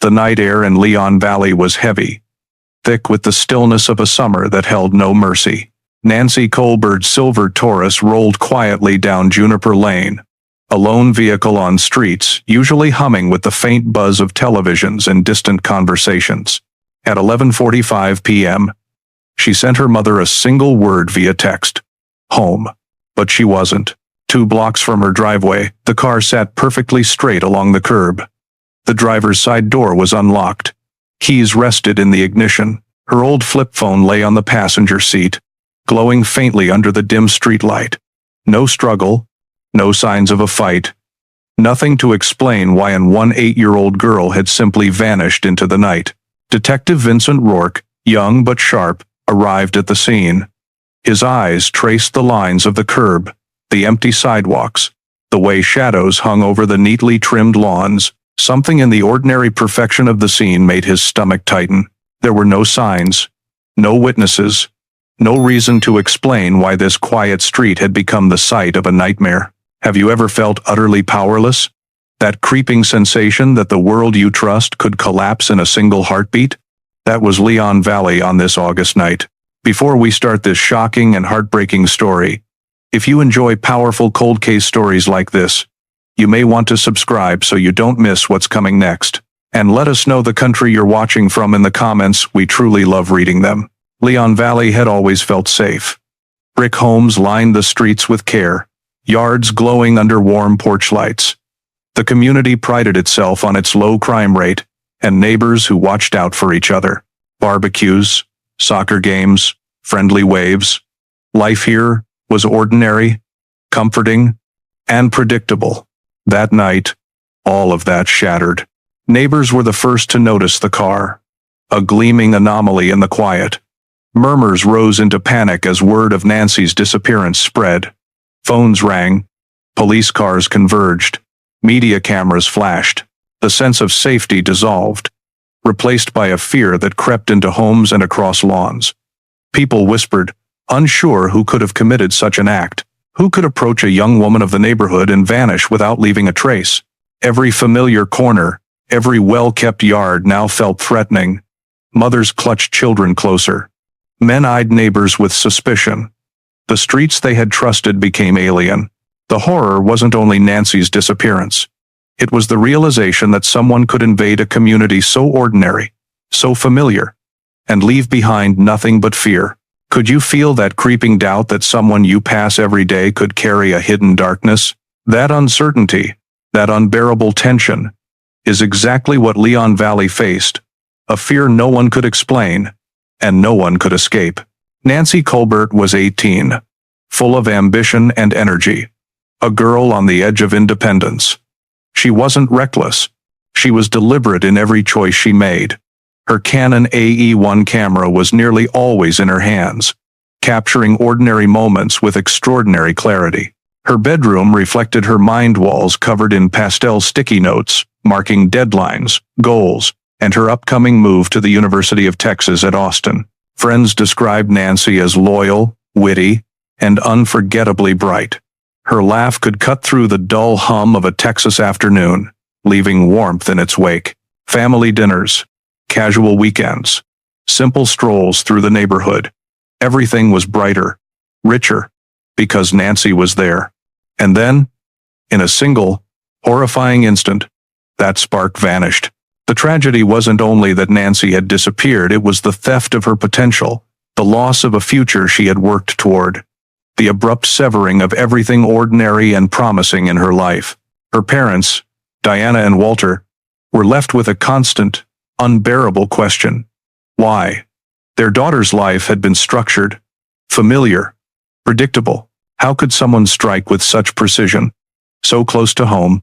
The night air in Leon Valley was heavy, thick with the stillness of a summer that held no mercy. Nancy Colbert's silver Taurus rolled quietly down Juniper Lane, a lone vehicle on streets, usually humming with the faint buzz of televisions and distant conversations. At 11:45 p.m., she sent her mother a single word via text: home. But she wasn't. 2 blocks from her driveway, the car sat perfectly straight along the curb. The driver's side door was unlocked. Keys rested in the ignition. Her old flip phone lay on the passenger seat, glowing faintly under the dim street light. No struggle, no signs of a fight. Nothing to explain why an 8-year-old girl had simply vanished into the night. Detective Vincent Rourke, young but sharp, arrived at the scene. His eyes traced the lines of the curb, the empty sidewalks, the way shadows hung over the neatly trimmed lawns. Something in the ordinary perfection of the scene made his stomach tighten. There were no signs, no witnesses, no reason to explain why this quiet street had become the site of a nightmare. Have you ever felt utterly powerless? That creeping sensation that the world you trust could collapse in a single heartbeat? That was Leon Valley on this August night. Before we start this shocking and heartbreaking story, if you enjoy powerful cold case stories like this, you may want to subscribe so you don't miss what's coming next. And let us know the country you're watching from in the comments. We truly love reading them. Leon Valley had always felt safe. Brick homes lined the streets with care, yards glowing under warm porch lights. The community prided itself on its low crime rate and neighbors who watched out for each other. Barbecues, soccer games, friendly waves. Life here was ordinary, comforting, and predictable. That night, all of that shattered. Neighbors were the first to notice the car, a gleaming anomaly in the quiet. Murmurs rose into panic as word of Nancy's disappearance spread. Phones rang, police cars converged, media cameras flashed. The sense of safety dissolved, replaced by a fear that crept into homes and across lawns. People whispered, unsure who could have committed such an act. Who could approach a young woman of the neighborhood and vanish without leaving a trace? Every familiar corner, every well-kept yard now felt threatening. Mothers clutched children closer. Men eyed neighbors with suspicion. The streets they had trusted became alien. The horror wasn't only Nancy's disappearance. It was the realization that someone could invade a community so ordinary, so familiar, and leave behind nothing but fear. Could you feel that creeping doubt that someone you pass every day could carry a hidden darkness? That uncertainty, that unbearable tension, is exactly what Leon Valley faced, a fear no one could explain, and no one could escape. Nancy Colbert was 18, full of ambition and energy, a girl on the edge of independence. She wasn't reckless. She was deliberate in every choice she made. Her Canon AE-1 camera was nearly always in her hands, capturing ordinary moments with extraordinary clarity. Her bedroom reflected her mind walls covered in pastel sticky notes, marking deadlines, goals, and her upcoming move to the University of Texas at Austin. Friends described Nancy as loyal, witty, and unforgettably bright. Her laugh could cut through the dull hum of a Texas afternoon, leaving warmth in its wake. Family dinners, casual weekends, simple strolls through the neighborhood. Everything was brighter, richer, because Nancy was there. And then, in a single, horrifying instant, that spark vanished. The tragedy wasn't only that Nancy had disappeared, it was the theft of her potential, the loss of a future she had worked toward, the abrupt severing of everything ordinary and promising in her life. Her parents, Diana and Walter, were left with a constant, unbearable question. Why? Their daughter's life had been structured, familiar, predictable. How could someone strike with such precision, so close to home,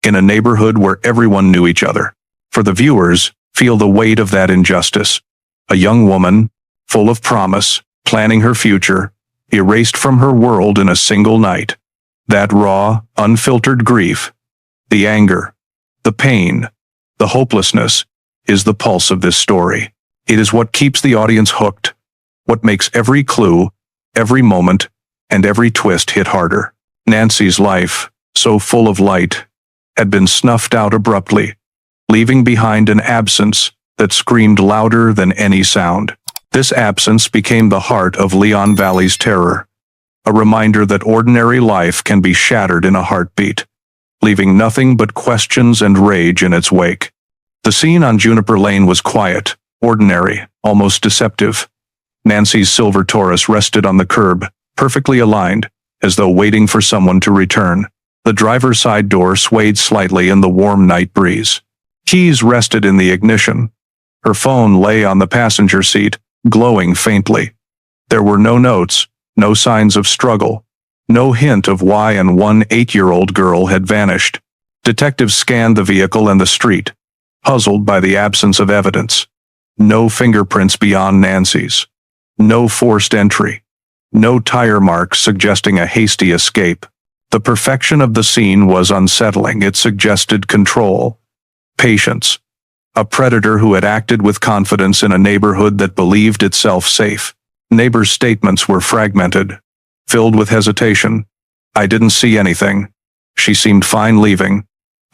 in a neighborhood where everyone knew each other? For the viewers, feel the weight of that injustice. A young woman, full of promise, planning her future, erased from her world in a single night. That raw, unfiltered grief, the anger, the pain, the hopelessness, is the pulse of this story. It is what keeps the audience hooked, what makes every clue, every moment, and every twist hit harder. Nancy's life, so full of light, had been snuffed out abruptly, leaving behind an absence that screamed louder than any sound. This absence became the heart of Leon Valley's terror, a reminder that ordinary life can be shattered in a heartbeat, leaving nothing but questions and rage in its wake. The scene on Juniper Lane was quiet, ordinary, almost deceptive. Nancy's silver Taurus rested on the curb, perfectly aligned, as though waiting for someone to return. The driver's side door swayed slightly in the warm night breeze. Keys rested in the ignition. Her phone lay on the passenger seat, glowing faintly. There were no notes, no signs of struggle, no hint of why an 8-year-old girl had vanished. Detectives scanned the vehicle and the street, puzzled by the absence of evidence. No fingerprints beyond Nancy's. No forced entry. No tire marks suggesting a hasty escape. The perfection of the scene was unsettling. It suggested control, patience, a predator who had acted with confidence in a neighborhood that believed itself safe. Neighbors' statements were fragmented, filled with hesitation. "I didn't see anything. She seemed fine leaving.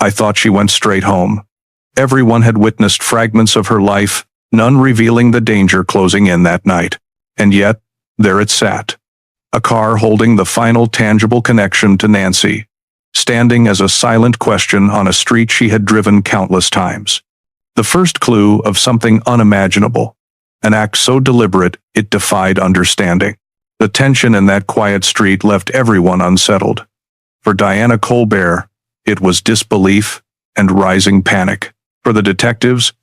I thought she went straight home." Everyone had witnessed fragments of her life, none revealing the danger closing in that night. And yet, there it sat. A car holding the final tangible connection to Nancy, standing as a silent question on a street she had driven countless times. The first clue of something unimaginable, an act so deliberate it defied understanding. The tension in that quiet street left everyone unsettled. For Diana Colbert, it was disbelief and rising panic. For the detectives,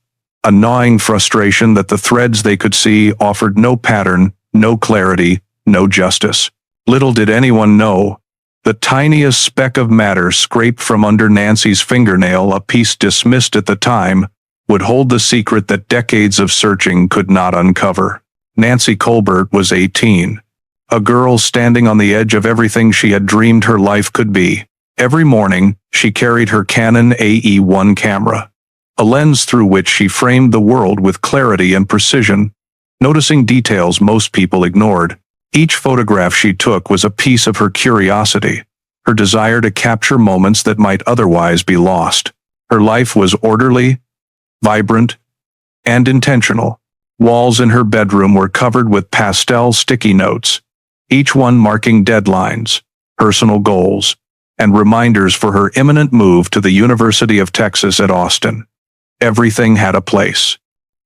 a gnawing frustration that the threads they could see offered no pattern, no clarity, no justice. Little did anyone know, the tiniest speck of matter scraped from under Nancy's fingernail, a piece dismissed at the time, would hold the secret that decades of searching could not uncover. Nancy Colbert was 18, a girl standing on the edge of everything she had dreamed her life could be. Every morning, she carried her Canon AE-1 camera, a lens through which she framed the world with clarity and precision, noticing details most people ignored. Each photograph she took was a piece of her curiosity, her desire to capture moments that might otherwise be lost. Her life was orderly, vibrant, and intentional. Walls in her bedroom were covered with pastel sticky notes, each one marking deadlines, personal goals, and reminders for her imminent move to the University of Texas at Austin. Everything had a place.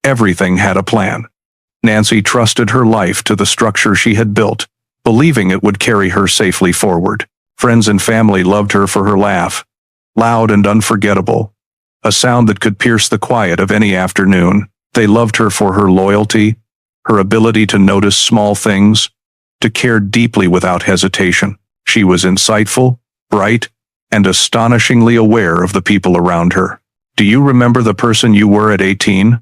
Everything had a plan. Nancy trusted her life to the structure she had built, believing it would carry her safely forward. Friends and family loved her for her laugh, loud and unforgettable, a sound that could pierce the quiet of any afternoon. They loved her for her loyalty, her ability to notice small things, to care deeply without hesitation. She was insightful, bright, and astonishingly aware of the people around her. Do you remember the person you were at 18?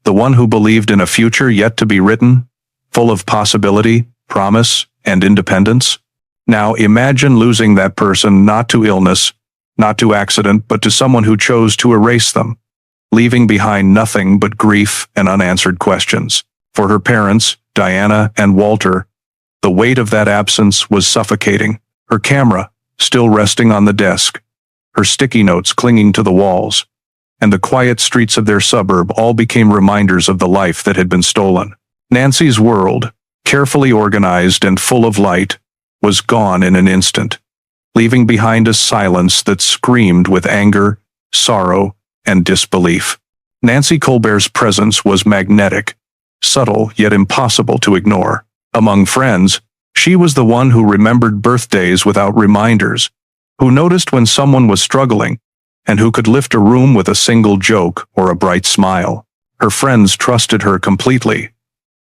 The one who believed in a future yet to be written, full of possibility, promise, and independence? Now imagine losing that person not to illness, not to accident, but to someone who chose to erase them, leaving behind nothing but grief and unanswered questions. For her parents, Diana and Walter, the weight of that absence was suffocating. Her camera, still resting on the desk, her sticky notes clinging to the walls, and the quiet streets of their suburb all became reminders of the life that had been stolen. Nancy's world, carefully organized and full of light, was gone in an instant, leaving behind a silence that screamed with anger, sorrow, and disbelief. Nancy Colbert's presence was magnetic, subtle yet impossible to ignore. Among friends, she was the one who remembered birthdays without reminders, who noticed when someone was struggling, and who could lift a room with a single joke or a bright smile. Her friends trusted her completely,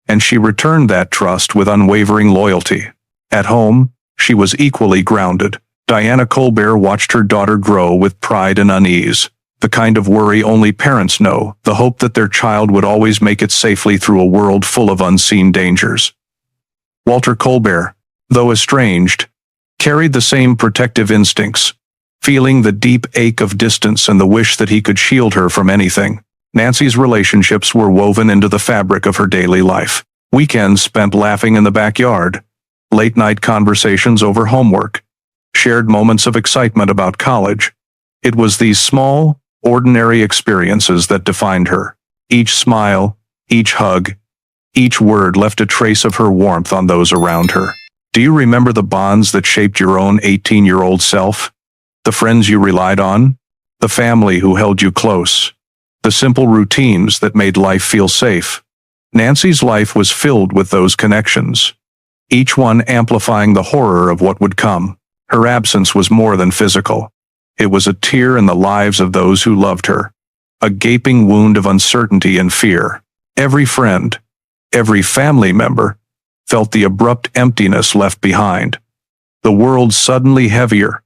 and she returned that trust with unwavering loyalty. At home, she was equally grounded. Diana Colbert watched her daughter grow with pride and unease, the kind of worry only parents know, the hope that their child would always make it safely through a world full of unseen dangers. Walter Colbert, though estranged, carried the same protective instincts, feeling the deep ache of distance and the wish that he could shield her from anything. Nancy's relationships were woven into the fabric of her daily life. Weekends spent laughing in the backyard, late-night conversations over homework, shared moments of excitement about college. It was these small, ordinary experiences that defined her. Each smile, each hug, each word left a trace of her warmth on those around her. Do you remember the bonds that shaped your own 18-year-old self? The friends you relied on? The family who held you close? The simple routines that made life feel safe? Nancy's life was filled with those connections, each one amplifying the horror of what would come. Her absence was more than physical. It was a tear in the lives of those who loved her, a gaping wound of uncertainty and fear. Every friend, every family member, felt the abrupt emptiness left behind. The world suddenly heavier,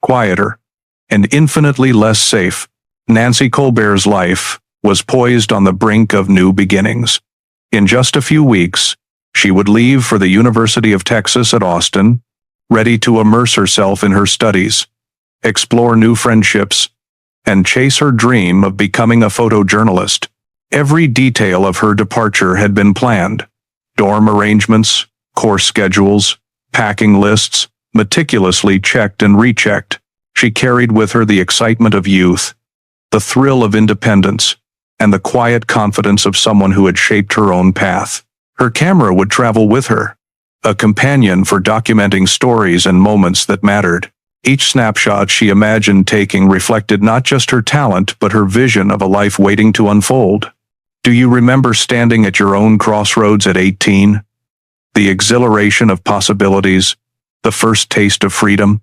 quieter, and infinitely less safe. Nancy Colbert's life was poised on the brink of new beginnings. In just a few weeks, she would leave for the University of Texas at Austin, ready to immerse herself in her studies, explore new friendships, and chase her dream of becoming a photojournalist. Every detail of her departure had been planned. Dorm arrangements, course schedules, packing lists, meticulously checked and rechecked. She carried with her the excitement of youth, the thrill of independence, and the quiet confidence of someone who had shaped her own path. Her camera would travel with her, a companion for documenting stories and moments that mattered. Each snapshot she imagined taking reflected not just her talent but her vision of a life waiting to unfold. Do you remember standing at your own crossroads at 18? The exhilaration of possibilities, the first taste of freedom,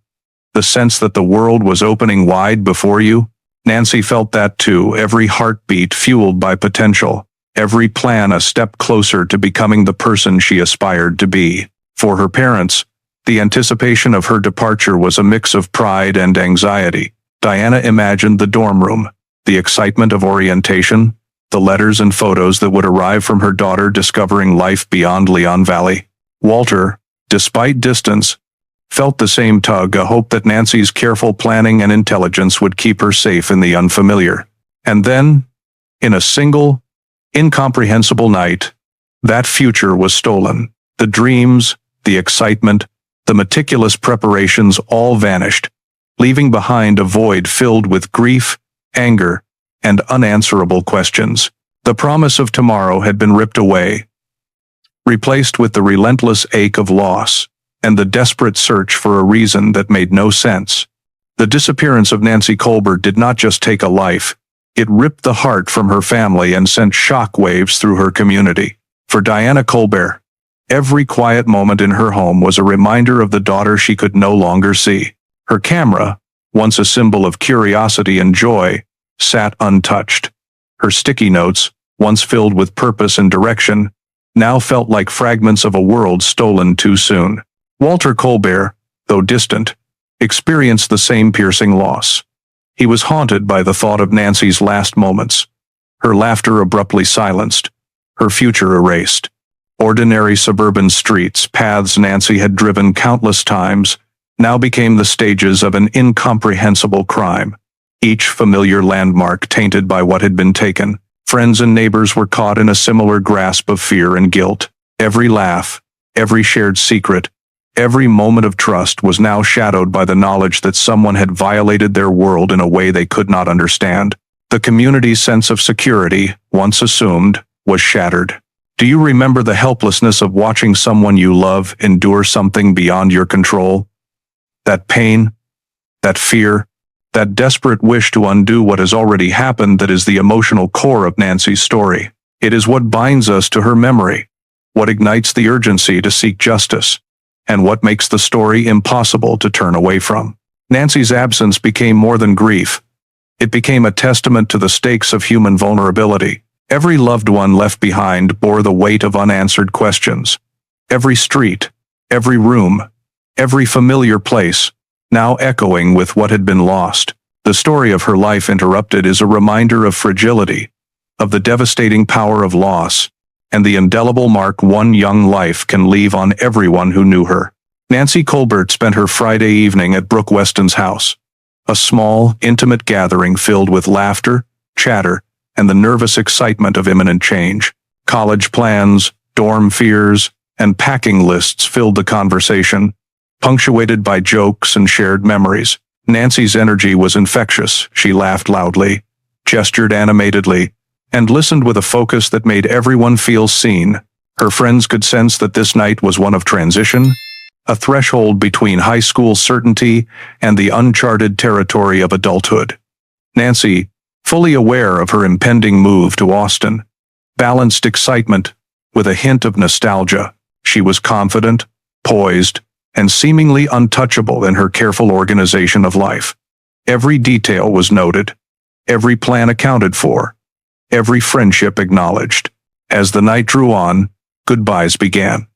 the sense that the world was opening wide before you? Nancy felt that too, every heartbeat fueled by potential, every plan a step closer to becoming the person she aspired to be. For her parents, the anticipation of her departure was a mix of pride and anxiety. Diana imagined the dorm room, the excitement of orientation, the letters and photos that would arrive from her daughter discovering life beyond Leon Valley. Walter, despite distance, felt the same tug, a hope that Nancy's careful planning and intelligence would keep her safe in the unfamiliar. And then, in a single, incomprehensible night, that future was stolen. The dreams, the excitement, the meticulous preparations all vanished, leaving behind a void filled with grief, anger, and unanswerable questions. The promise of tomorrow had been ripped away, replaced with the relentless ache of loss, and the desperate search for a reason that made no sense. The disappearance of Nancy Colbert did not just take a life, it ripped the heart from her family and sent shockwaves through her community. For Diana Colbert, every quiet moment in her home was a reminder of the daughter she could no longer see. Her camera, once a symbol of curiosity and joy, sat untouched. Her sticky notes, once filled with purpose and direction, now felt like fragments of a world stolen too soon. Walter Colbert, though distant, experienced the same piercing loss. He was haunted by the thought of Nancy's last moments, her laughter abruptly silenced, her future erased. Ordinary suburban streets, paths Nancy had driven countless times, now became the stages of an incomprehensible crime. Each familiar landmark tainted by what had been taken. Friends and neighbors were caught in a similar grasp of fear and guilt. Every laugh, every shared secret, every moment of trust was now shadowed by the knowledge that someone had violated their world in a way they could not understand. The community's sense of security, once assumed, was shattered. Do you remember the helplessness of watching someone you love endure something beyond your control? That pain, that fear, that desperate wish to undo what has already happened, that is the emotional core of Nancy's story. It is what binds us to her memory, what ignites the urgency to seek justice, and what makes the story impossible to turn away from. Nancy's absence became more than grief. It became a testament to the stakes of human vulnerability. Every loved one left behind bore the weight of unanswered questions. Every street, every room, every familiar place, now echoing with what had been lost. The story of her life interrupted is a reminder of fragility, of the devastating power of loss, and the indelible mark one young life can leave on everyone who knew her. Nancy Colbert spent her Friday evening at Brooke Weston's house, a small, intimate gathering filled with laughter, chatter, and the nervous excitement of imminent change. College plans, dorm fears, and packing lists filled the conversation, punctuated by jokes and shared memories. Nancy's energy was infectious. She laughed loudly, gestured animatedly, and listened with a focus that made everyone feel seen. Her friends could sense that this night was one of transition, a threshold between high school certainty and the uncharted territory of adulthood. Nancy, fully aware of her impending move to Austin, balanced excitement with a hint of nostalgia. She was confident, poised, and seemingly untouchable in her careful organization of life. Every detail was noted, every plan accounted for, every friendship acknowledged. As the night drew on, goodbyes began.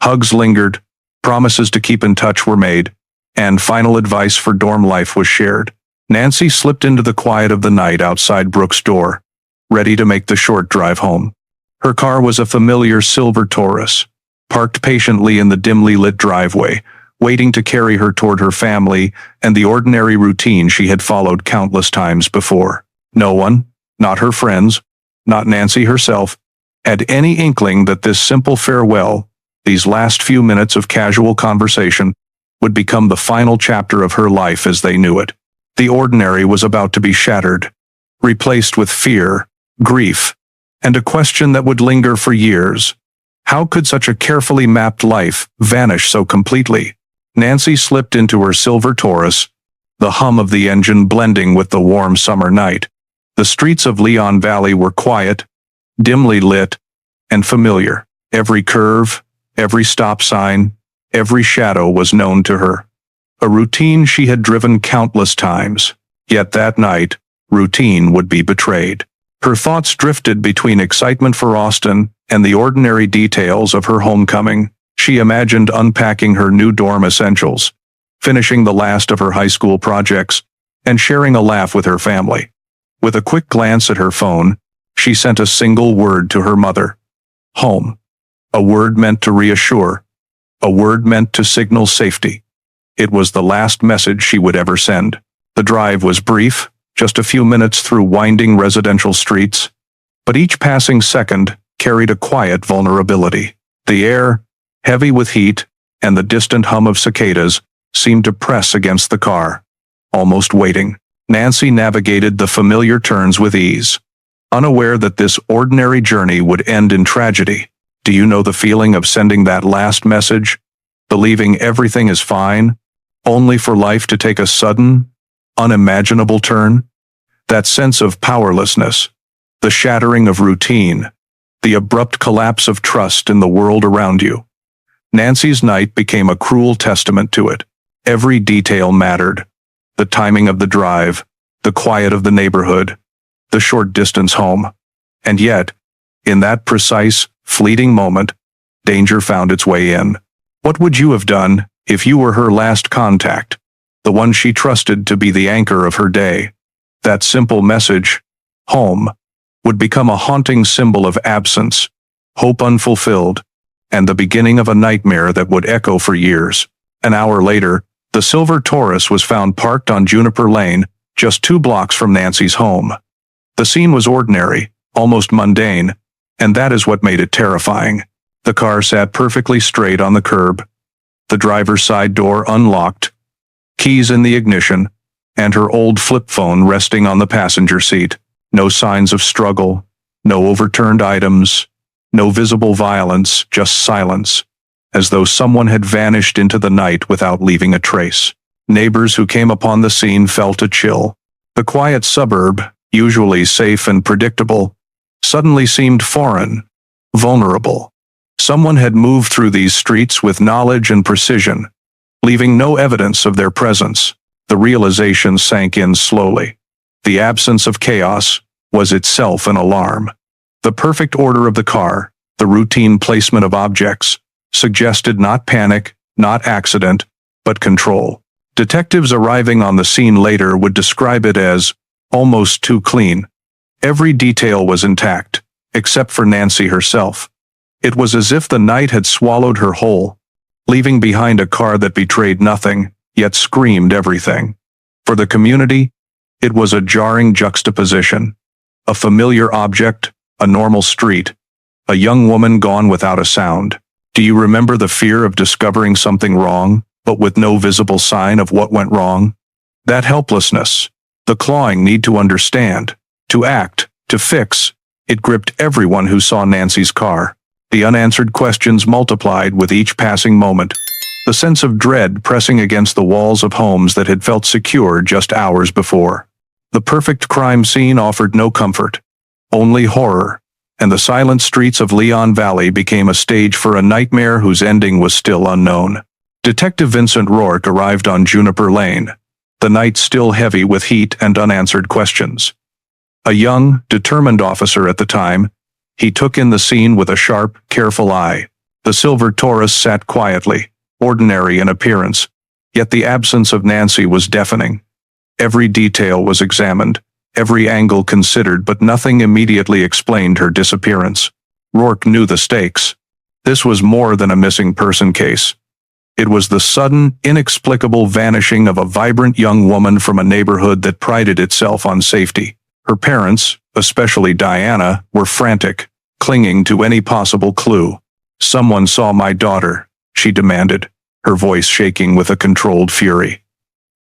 Hugs lingered, promises to keep in touch were made, and final advice for dorm life was shared. Nancy slipped into the quiet of the night outside Brooke's door, ready to make the short drive home. Her car was a familiar silver Taurus, parked patiently in the dimly lit driveway, waiting to carry her toward her family and the ordinary routine she had followed countless times before. No one, not her friends, not Nancy herself, had any inkling that this simple farewell, these last few minutes of casual conversation, would become the final chapter of her life as they knew it. The ordinary was about to be shattered, replaced with fear, grief, and a question that would linger for years. How could such a carefully mapped life vanish so completely? Nancy slipped into her silver Taurus, the hum of the engine blending with the warm summer night. The streets of Leon Valley were quiet, dimly lit, and familiar. Every curve, every stop sign, every shadow was known to her. A routine she had driven countless times. Yet that night, routine would be betrayed. Her thoughts drifted between excitement for Austin and the ordinary details of her homecoming. She imagined unpacking her new dorm essentials, finishing the last of her high school projects, and sharing a laugh with her family. With a quick glance at her phone, she sent a single word to her mother. Home. A word meant to reassure. A word meant to signal safety. It was the last message she would ever send. The drive was brief, just a few minutes through winding residential streets, but each passing second carried a quiet vulnerability. The air, heavy with heat, and the distant hum of cicadas seemed to press against the car, almost waiting. Nancy navigated the familiar turns with ease, unaware that this ordinary journey would end in tragedy. Do you know the feeling of sending that last message, believing everything is fine, only for life to take a sudden, unimaginable turn? That sense of powerlessness, the shattering of routine, the abrupt collapse of trust in the world around you. Nancy's night became a cruel testament to it. Every detail mattered. The timing of the drive, the quiet of the neighborhood, the short distance home. And yet, in that precise, fleeting moment, danger found its way in. What would you have done if you were her last contact, the one she trusted to be the anchor of her day? That simple message, home, would become a haunting symbol of absence, hope unfulfilled, and the beginning of a nightmare that would echo for years. An hour later, the silver Taurus was found parked on Juniper Lane, just 2 blocks from Nancy's home. The scene was ordinary, almost mundane, and that is what made it terrifying. The car sat perfectly straight on the curb, the driver's side door unlocked, keys in the ignition, and her old flip phone resting on the passenger seat. No signs of struggle, no overturned items, no visible violence, just silence, as though someone had vanished into the night without leaving a trace. Neighbors who came upon the scene felt a chill. The quiet suburb, usually safe and predictable, suddenly seemed foreign, vulnerable. Someone had moved through these streets with knowledge and precision, leaving no evidence of their presence. The realization sank in slowly. The absence of chaos was itself an alarm. The perfect order of the car, the routine placement of objects, suggested not panic, not accident, but control. Detectives arriving on the scene later would describe it as almost too clean. Every detail was intact, except for Nancy herself. It was as if the night had swallowed her whole, leaving behind a car that betrayed nothing, yet screamed everything. For the community, it was a jarring juxtaposition. A familiar object, a normal street, a young woman gone without a sound. Do you remember the fear of discovering something wrong, but with no visible sign of what went wrong? That helplessness, the clawing need to understand, To act, to fix. It gripped everyone who saw Nancy's car. The unanswered questions multiplied with each passing moment. The sense of dread pressing against the walls of homes that had felt secure just hours before. The perfect crime scene offered no comfort, only horror, and the silent streets of Leon Valley became a stage for a nightmare whose ending was still unknown. Detective Vincent Rourke arrived on Juniper Lane, the night still heavy with heat and unanswered questions. A young, determined officer at the time, he took in the scene with a sharp, careful eye. The silver Taurus sat quietly, ordinary in appearance, yet the absence of Nancy was deafening. Every detail was examined, every angle considered, but nothing immediately explained her disappearance. Rourke knew the stakes. This was more than a missing person case. It was the sudden, inexplicable vanishing of a vibrant young woman from a neighborhood that prided itself on safety. Her parents, especially Diana, were frantic, clinging to any possible clue. "Someone saw my daughter," she demanded, her voice shaking with a controlled fury.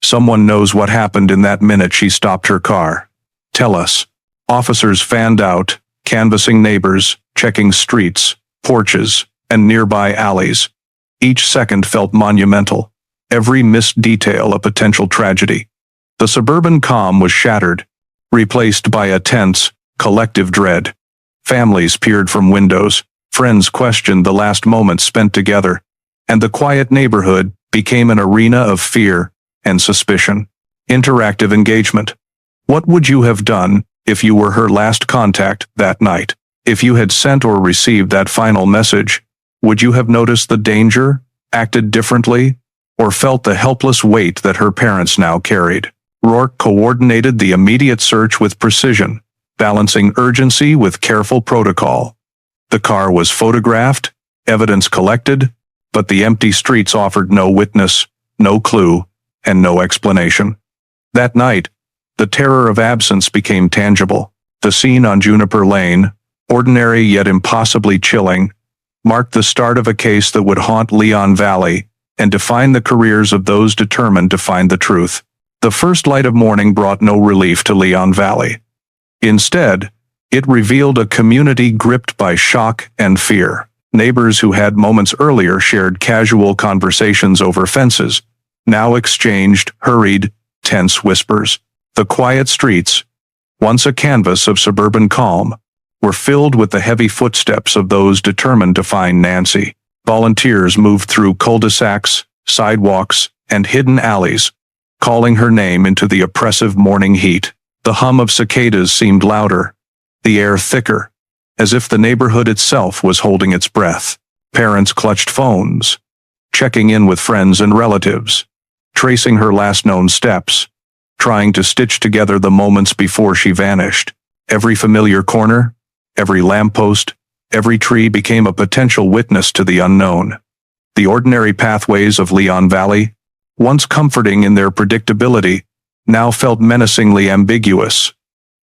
"Someone knows what happened in that minute she stopped her car. Tell us." Officers fanned out, canvassing neighbors, checking streets, porches, and nearby alleys. Each second felt monumental, every missed detail a potential tragedy. The suburban calm was shattered, replaced by a tense, collective dread. Families peered from windows, friends questioned the last moments spent together, and the quiet neighborhood became an arena of fear and suspicion. Interactive engagement. What would you have done if you were her last contact that night? If you had sent or received that final message, would you have noticed the danger, acted differently, or felt the helpless weight that her parents now carried? Rourke coordinated the immediate search with precision, balancing urgency with careful protocol. The car was photographed, evidence collected, but the empty streets offered no witness, no clue, and no explanation. That night, the terror of absence became tangible. The scene on Juniper Lane, ordinary yet impossibly chilling, marked the start of a case that would haunt Leon Valley and define the careers of those determined to find the truth. The first light of morning brought no relief to Leon Valley. Instead, it revealed a community gripped by shock and fear. Neighbors who had moments earlier shared casual conversations over fences, now exchanged hurried, tense whispers. The quiet streets, once a canvas of suburban calm, were filled with the heavy footsteps of those determined to find Nancy. Volunteers moved through cul-de-sacs, sidewalks, and hidden alleys, calling her name into the oppressive morning heat. The hum of cicadas seemed louder, the air thicker, as if the neighborhood itself was holding its breath. Parents clutched phones, checking in with friends and relatives, tracing her last known steps, trying to stitch together the moments before she vanished. Every familiar corner, every lamppost, every tree became a potential witness to the unknown. The ordinary pathways of Leon Valley, once comforting in their predictability, now felt menacingly ambiguous.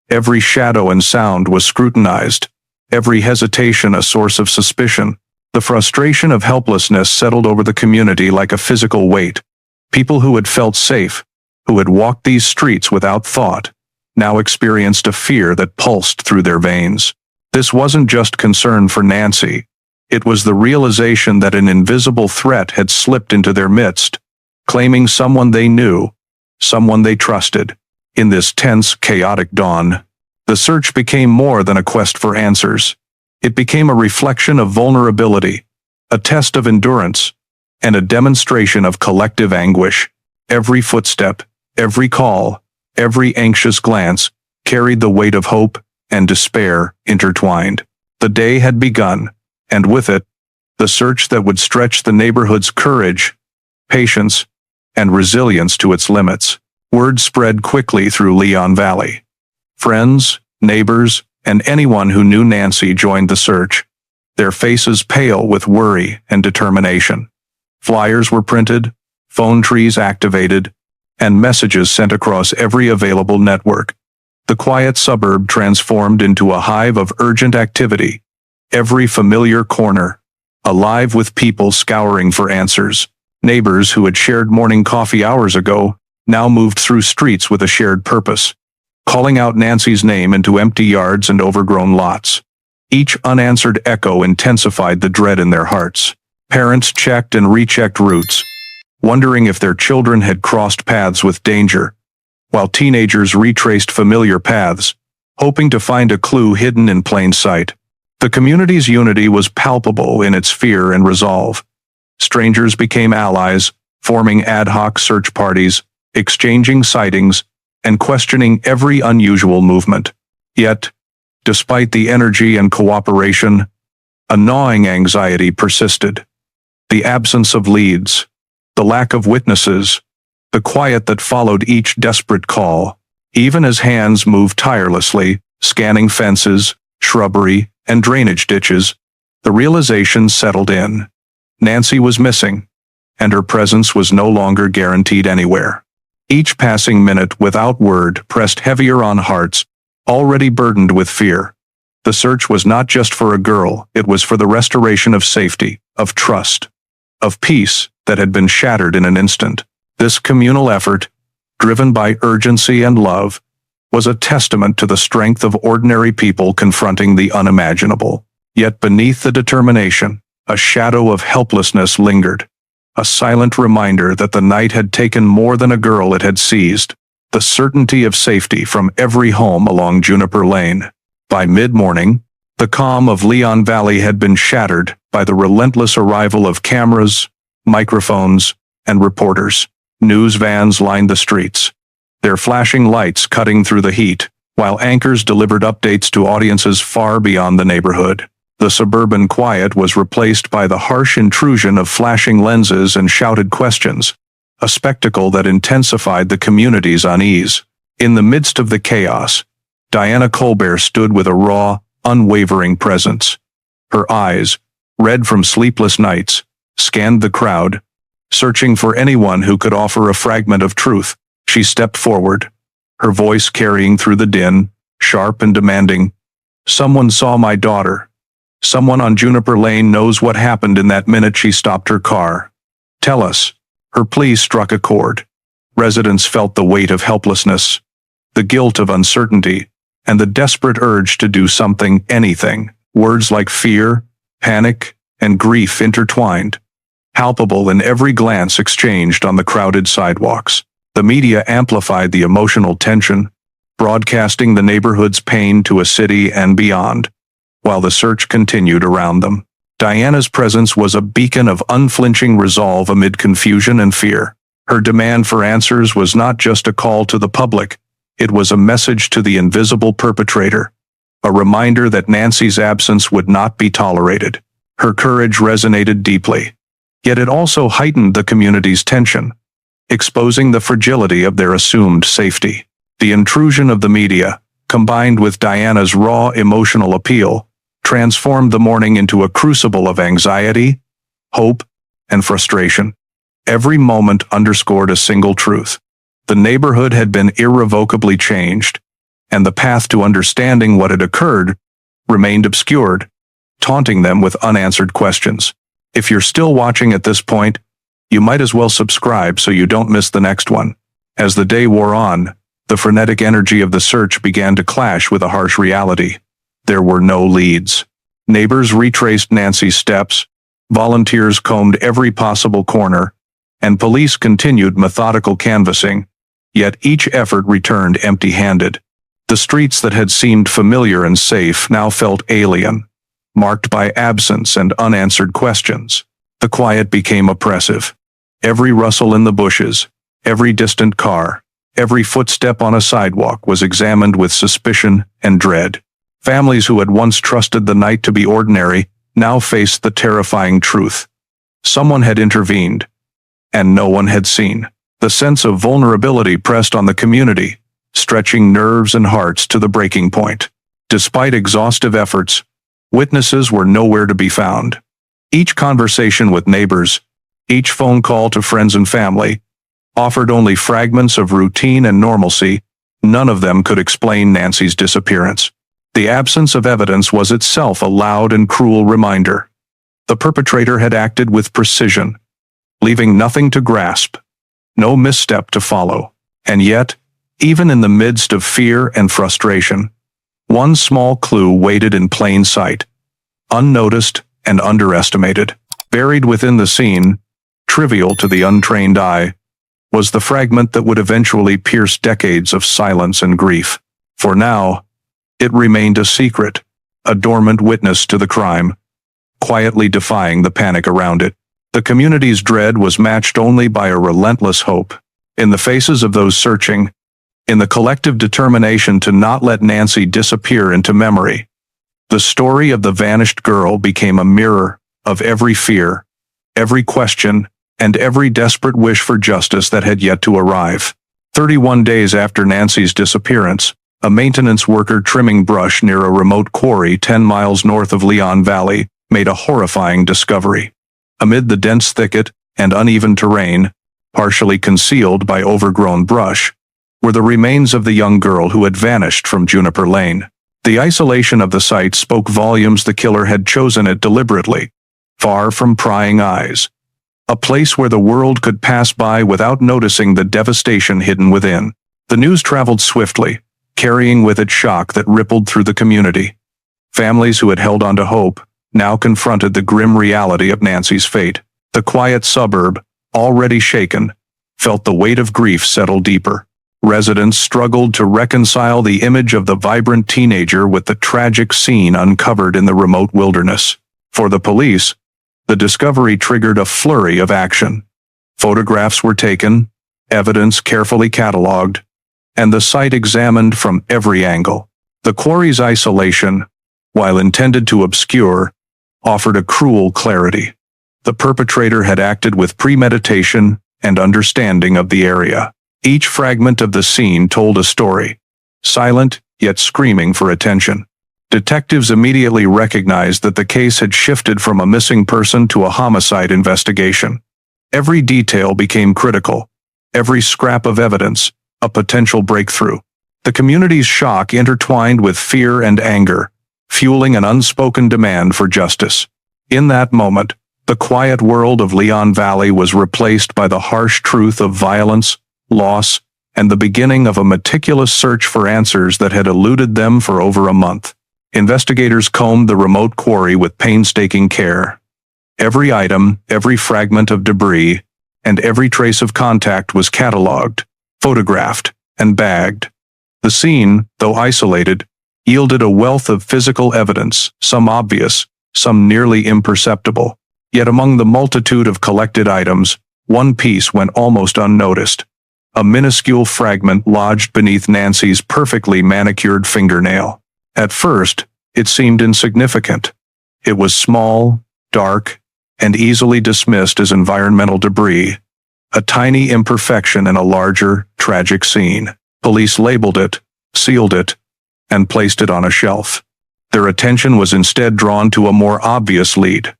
Every shadow and sound was scrutinized, every hesitation a source of suspicion. The frustration of helplessness settled over the community like a physical weight. People who had felt safe, who had walked these streets without thought, now experienced a fear that pulsed through their veins. This wasn't just concern for Nancy. It was the realization that an invisible threat had slipped into their midst, claiming someone they knew, someone they trusted. In this tense, chaotic dawn, the search became more than a quest for answers. It became a reflection of vulnerability, a test of endurance, and a demonstration of collective anguish. Every footstep, every call, every anxious glance carried the weight of hope and despair intertwined. The day had begun, and with it, the search that would stretch the neighborhood's courage, patience, and resilience to its limits. Word spread quickly through Leon Valley. Friends, neighbors, and anyone who knew Nancy joined the search, their faces pale with worry and determination. Flyers were printed, phone trees activated, and messages sent across every available network. The quiet suburb transformed into a hive of urgent activity, every familiar corner, alive with people scouring for answers. Neighbors who had shared morning coffee hours ago now moved through streets with a shared purpose, calling out Nancy's name into empty yards and overgrown lots. Each unanswered echo intensified the dread in their hearts. Parents checked and rechecked routes, wondering if their children had crossed paths with danger, while teenagers retraced familiar paths, hoping to find a clue hidden in plain sight. The community's unity was palpable in its fear and resolve. Strangers became allies, forming ad hoc search parties, exchanging sightings, and questioning every unusual movement. Yet, despite the energy and cooperation, a gnawing anxiety persisted. The absence of leads, the lack of witnesses, the quiet that followed each desperate call, even as hands moved tirelessly, scanning fences, shrubbery, and drainage ditches, the realization settled in. Nancy was missing, and her presence was no longer guaranteed anywhere. Each passing minute without word pressed heavier on hearts already burdened with fear. The search was not just for a girl, it was for the restoration of safety, of trust, of peace that had been shattered in an instant. This communal effort, driven by urgency and love, was a testament to the strength of ordinary people confronting the unimaginable. Yet beneath the determination, a shadow of helplessness lingered, a silent reminder that the night had taken more than a girl it had seized, the certainty of safety from every home along Juniper Lane. By mid-morning, the calm of Leon Valley had been shattered by the relentless arrival of cameras, microphones, and reporters. News vans lined the streets, their flashing lights cutting through the heat, while anchors delivered updates to audiences far beyond the neighborhood. The suburban quiet was replaced by the harsh intrusion of flashing lenses and shouted questions, a spectacle that intensified the community's unease. In the midst of the chaos, Diana Colbert stood with a raw, unwavering presence. Her eyes, red from sleepless nights, scanned the crowd, searching for anyone who could offer a fragment of truth. She stepped forward, her voice carrying through the din, sharp and demanding. "Someone saw my daughter. Someone on Juniper Lane knows what happened in that minute she stopped her car. Tell us." Her plea struck a chord. Residents felt the weight of helplessness, the guilt of uncertainty, and the desperate urge to do something, anything. Words like fear, panic, and grief intertwined, palpable in every glance exchanged on the crowded sidewalks. The media amplified the emotional tension, broadcasting the neighborhood's pain to a city and beyond, while the search continued around them. Diana's presence was a beacon of unflinching resolve amid confusion and fear. Her demand for answers was not just a call to the public, it was a message to the invisible perpetrator, a reminder that Nancy's absence would not be tolerated. Her courage resonated deeply, yet it also heightened the community's tension, exposing the fragility of their assumed safety. The intrusion of the media, combined with Diana's raw emotional appeal, transformed the morning into a crucible of anxiety, hope, and frustration. Every moment underscored a single truth. The neighborhood had been irrevocably changed, and the path to understanding what had occurred remained obscured, taunting them with unanswered questions. If you're still watching at this point, you might as well subscribe so you don't miss the next one. As the day wore on, the frenetic energy of the search began to clash with a harsh reality. There were no leads. Neighbors retraced Nancy's steps, volunteers combed every possible corner, and police continued methodical canvassing, yet each effort returned empty-handed. The streets that had seemed familiar and safe now felt alien, marked by absence and unanswered questions. The quiet became oppressive. Every rustle in the bushes, every distant car, every footstep on a sidewalk was examined with suspicion and dread. Families who had once trusted the night to be ordinary now faced the terrifying truth. Someone had intervened, and no one had seen. The sense of vulnerability pressed on the community, stretching nerves and hearts to the breaking point. Despite exhaustive efforts, witnesses were nowhere to be found. Each conversation with neighbors, each phone call to friends and family, offered only fragments of routine and normalcy. None of them could explain Nancy's disappearance. The absence of evidence was itself a loud and cruel reminder. The perpetrator had acted with precision, leaving nothing to grasp, no misstep to follow. And yet, Even in the midst of fear and frustration, one small clue waited in plain sight, unnoticed and underestimated. Buried within the scene, trivial to the untrained eye, was the fragment that would eventually pierce decades of silence and grief. For now, it remained a secret, a dormant witness to the crime, quietly defying the panic around it. The community's dread was matched only by a relentless hope. In the faces of those searching, in the collective determination to not let Nancy disappear into memory, the story of the vanished girl became a mirror of every fear, every question, and every desperate wish for justice that had yet to arrive. 31 days after Nancy's disappearance, a maintenance worker trimming brush near a remote quarry 10 miles north of Leon Valley made a horrifying discovery. Amid the dense thicket and uneven terrain, partially concealed by overgrown brush, were the remains of the young girl who had vanished from Juniper Lane. The isolation of the site spoke volumes. The killer had chosen it deliberately, far from prying eyes, a place where the world could pass by without noticing the devastation hidden within. The news traveled swiftly, carrying with it shock that rippled through the community. Families who had held on to hope now confronted the grim reality of Nancy's fate. The quiet suburb, already shaken, felt the weight of grief settle deeper. Residents struggled to reconcile the image of the vibrant teenager with the tragic scene uncovered in the remote wilderness. For the police, the discovery triggered a flurry of action. Photographs were taken, evidence carefully catalogued, and the site examined from every angle. The quarry's isolation, while intended to obscure, offered a cruel clarity. The perpetrator had acted with premeditation and understanding of the area. Each fragment of the scene told a story, silent yet screaming for attention. Detectives immediately recognized that the case had shifted from a missing person to a homicide investigation. Every detail became critical, every scrap of evidence a potential breakthrough. The community's shock intertwined with fear and anger, fueling an unspoken demand for justice. In that moment, the quiet world of Leon Valley was replaced by the harsh truth of violence, loss, and the beginning of a meticulous search for answers that had eluded them for over a month. Investigators combed the remote quarry with painstaking care. Every item, every fragment of debris, and every trace of contact was catalogued, photographed, and bagged. The scene, though isolated, yielded a wealth of physical evidence, some obvious, some nearly imperceptible. Yet among the multitude of collected items, one piece went almost unnoticed. A minuscule fragment lodged beneath Nancy's perfectly manicured fingernail. At first, it seemed insignificant. It was small, dark, and easily dismissed as environmental debris, a tiny imperfection in a larger, tragic scene. Police labeled it, sealed it, and placed it on a shelf. Their attention was instead drawn to a more obvious lead.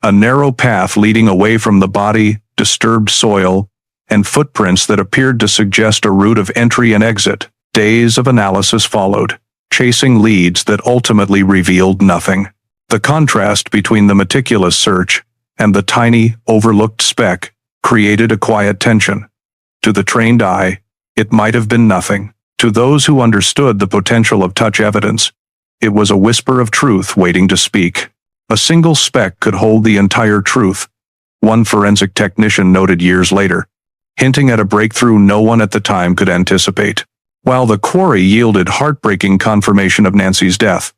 A narrow path leading away from the body, disturbed soil, and footprints that appeared to suggest a route of entry and exit. Days of analysis followed, chasing leads that ultimately revealed nothing. The contrast between the meticulous search and the tiny, overlooked speck created a quiet tension. To the trained eye, it might have been nothing. To those who understood the potential of touch evidence, it was a whisper of truth waiting to speak. A single speck could hold the entire truth, one forensic technician noted years later, hinting at a breakthrough no one at the time could anticipate. While the quarry yielded heartbreaking confirmation of Nancy's death,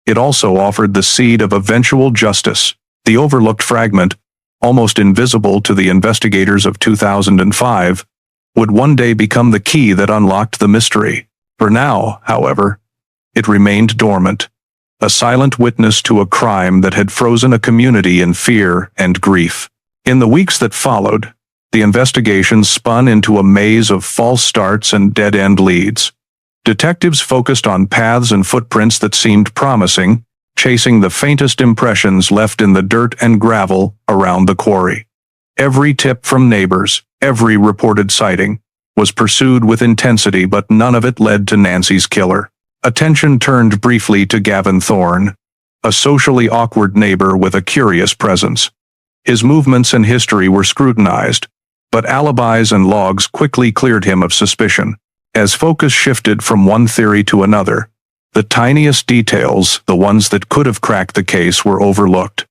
it also offered the seed of eventual justice. The overlooked fragment, almost invisible to the investigators of 2005, would one day become the key that unlocked the mystery. For now, however, it remained dormant, a silent witness to a crime that had frozen a community in fear and grief. In the weeks that followed, the investigation spun into a maze of false starts and dead-end leads. Detectives focused on paths and footprints that seemed promising, chasing the faintest impressions left in the dirt and gravel around the quarry. Every tip from neighbors, every reported sighting, was pursued with intensity, but none of it led to Nancy's killer. Attention turned briefly to Gavin Thorne, a socially awkward neighbor with a curious presence. His movements and history were scrutinized, but alibis and logs quickly cleared him of suspicion. As focus shifted from one theory to another, the tiniest details, the ones that could have cracked the case, were overlooked.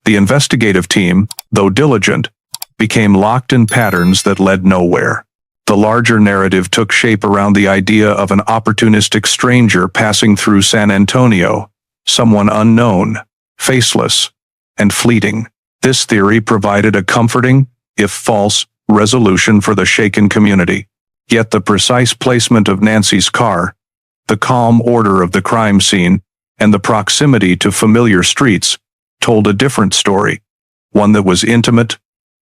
The investigative team, though diligent, became locked in patterns that led nowhere. The larger narrative took shape around the idea of an opportunistic stranger passing through San Antonio, someone unknown, faceless, and fleeting. This theory provided a comforting, if false, resolution for the shaken community. Yet the precise placement of Nancy's car, the calm order of the crime scene, and the proximity to familiar streets told a different story, one that was intimate,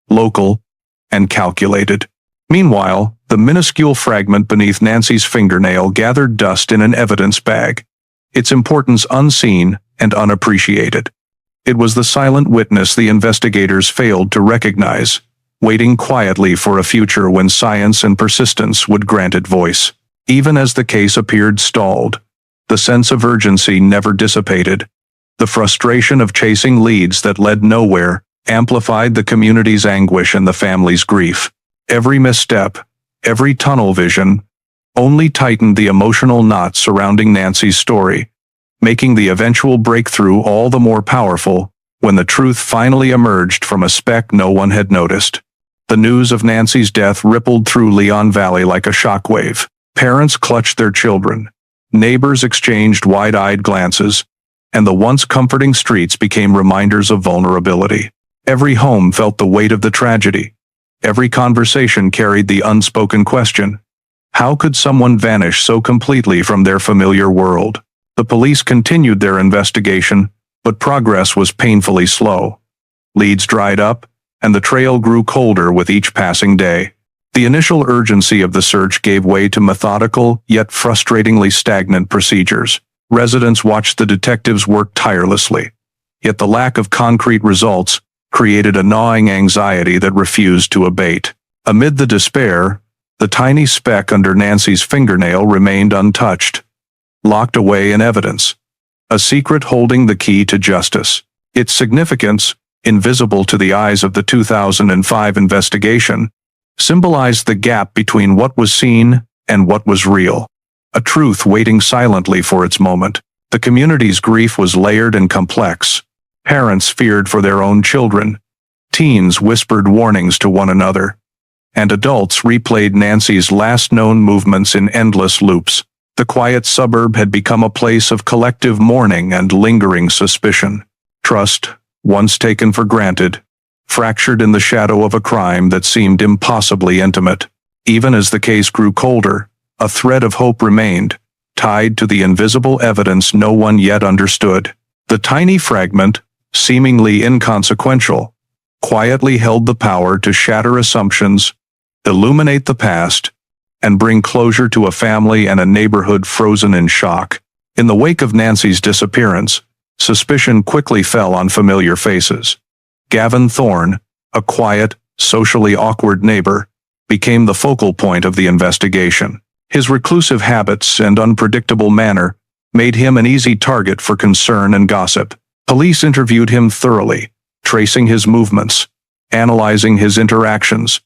local, and calculated. Meanwhile, the minuscule fragment beneath Nancy's fingernail gathered dust in an evidence bag, its importance unseen and unappreciated. It was the silent witness the investigators failed to recognize, waiting quietly for a future when science and persistence would grant it voice. Even as the case appeared stalled, the sense of urgency never dissipated. The frustration of chasing leads that led nowhere amplified the community's anguish and the family's grief. Every misstep, every tunnel vision, only tightened the emotional knot surrounding Nancy's story, making the eventual breakthrough all the more powerful when the truth finally emerged from a speck no one had noticed. The news of Nancy's death rippled through Leon Valley like a shockwave. Parents clutched their children, neighbors exchanged wide-eyed glances, and the once comforting streets became reminders of vulnerability. Every home felt the weight of the tragedy. Every conversation carried the unspoken question: how could someone vanish so completely from their familiar world? The police continued their investigation, but progress was painfully slow. Leads dried up, and the trail grew colder with each passing day. The initial urgency of the search gave way to methodical, yet frustratingly stagnant procedures. Residents watched the detectives work tirelessly, yet the lack of concrete results created a gnawing anxiety that refused to abate. Amid the despair, the tiny speck under Nancy's fingernail remained untouched, locked away in evidence, a secret holding the key to justice. Its significance, invisible to the eyes of the 2005 investigation, symbolized the gap between what was seen and what was real, a truth waiting silently for its moment. The community's grief was layered and complex. Parents feared for their own children, teens whispered warnings to one another, and adults replayed Nancy's last known movements in endless loops. The quiet suburb had become a place of collective mourning and lingering suspicion. Trust, once taken for granted, fractured in the shadow of a crime that seemed impossibly intimate. Even as the case grew colder, a thread of hope remained, tied to the invisible evidence no one yet understood. The tiny fragment, seemingly inconsequential, quietly held the power to shatter assumptions, illuminate the past, and bring closure to a family and a neighborhood frozen in shock. In the wake of Nancy's disappearance, suspicion quickly fell on familiar faces. Gavin Thorne, a quiet, socially awkward neighbor, became the focal point of the investigation. His reclusive habits and unpredictable manner made him an easy target for concern and gossip. Police interviewed him thoroughly, tracing his movements, analyzing his interactions,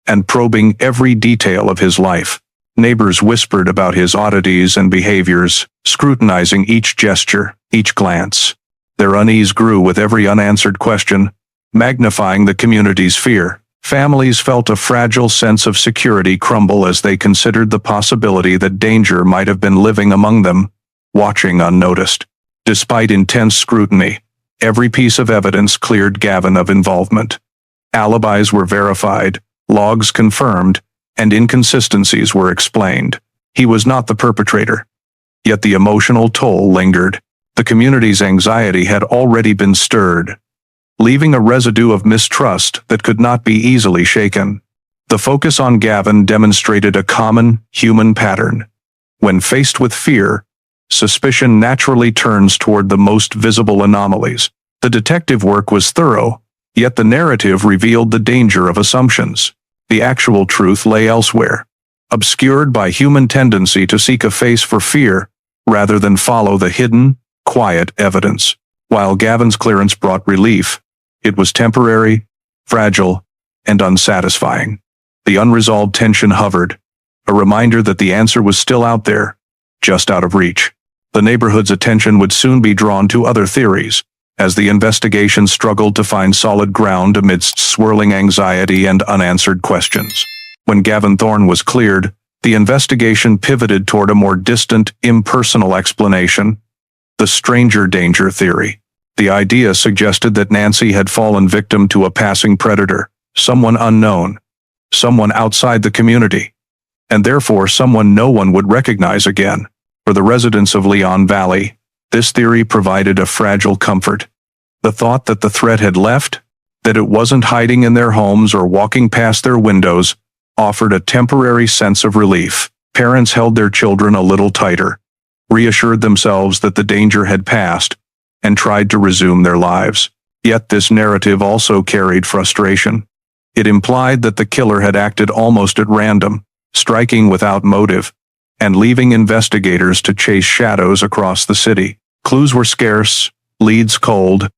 and probing every detail of his life. Neighbors whispered about his oddities and behaviors, scrutinizing each gesture, each glance. Their unease grew with every unanswered question, magnifying the community's fear. Families felt a fragile sense of security crumble as they considered the possibility that danger might have been living among them, watching unnoticed. Despite intense scrutiny, every piece of evidence cleared Gavin of involvement. Alibis were verified, logs confirmed, and inconsistencies were explained. He was not the perpetrator. Yet the emotional toll lingered. The community's anxiety had already been stirred, leaving a residue of mistrust that could not be easily shaken. The focus on Gavin demonstrated a common, human pattern. When faced with fear, suspicion naturally turns toward the most visible anomalies. The detective work was thorough, yet the narrative revealed the danger of assumptions. The actual truth lay elsewhere, obscured by human tendency to seek a face for fear rather than follow the hidden, quiet evidence. While Gavin's clearance brought relief, it was temporary, fragile, and unsatisfying. The unresolved tension hovered, a reminder that the answer was still out there, just out of reach. The neighborhood's attention would soon be drawn to other theories, as the investigation struggled to find solid ground amidst swirling anxiety and unanswered questions. When Gavin Thorne was cleared, the investigation pivoted toward a more distant, impersonal explanation: the stranger danger theory. The idea suggested that Nancy had fallen victim to a passing predator, someone unknown, someone outside the community, and therefore someone no one would recognize again. For the residents of Leon Valley, this theory provided a fragile comfort. The thought that the threat had left, that it wasn't hiding in their homes or walking past their windows, offered a temporary sense of relief. Parents held their children a little tighter, reassured themselves that the danger had passed, and tried to resume their lives. Yet this narrative also carried frustration. It implied that the killer had acted almost at random, striking without motive, and leaving investigators to chase shadows across the city. Clues were scarce, leads cold,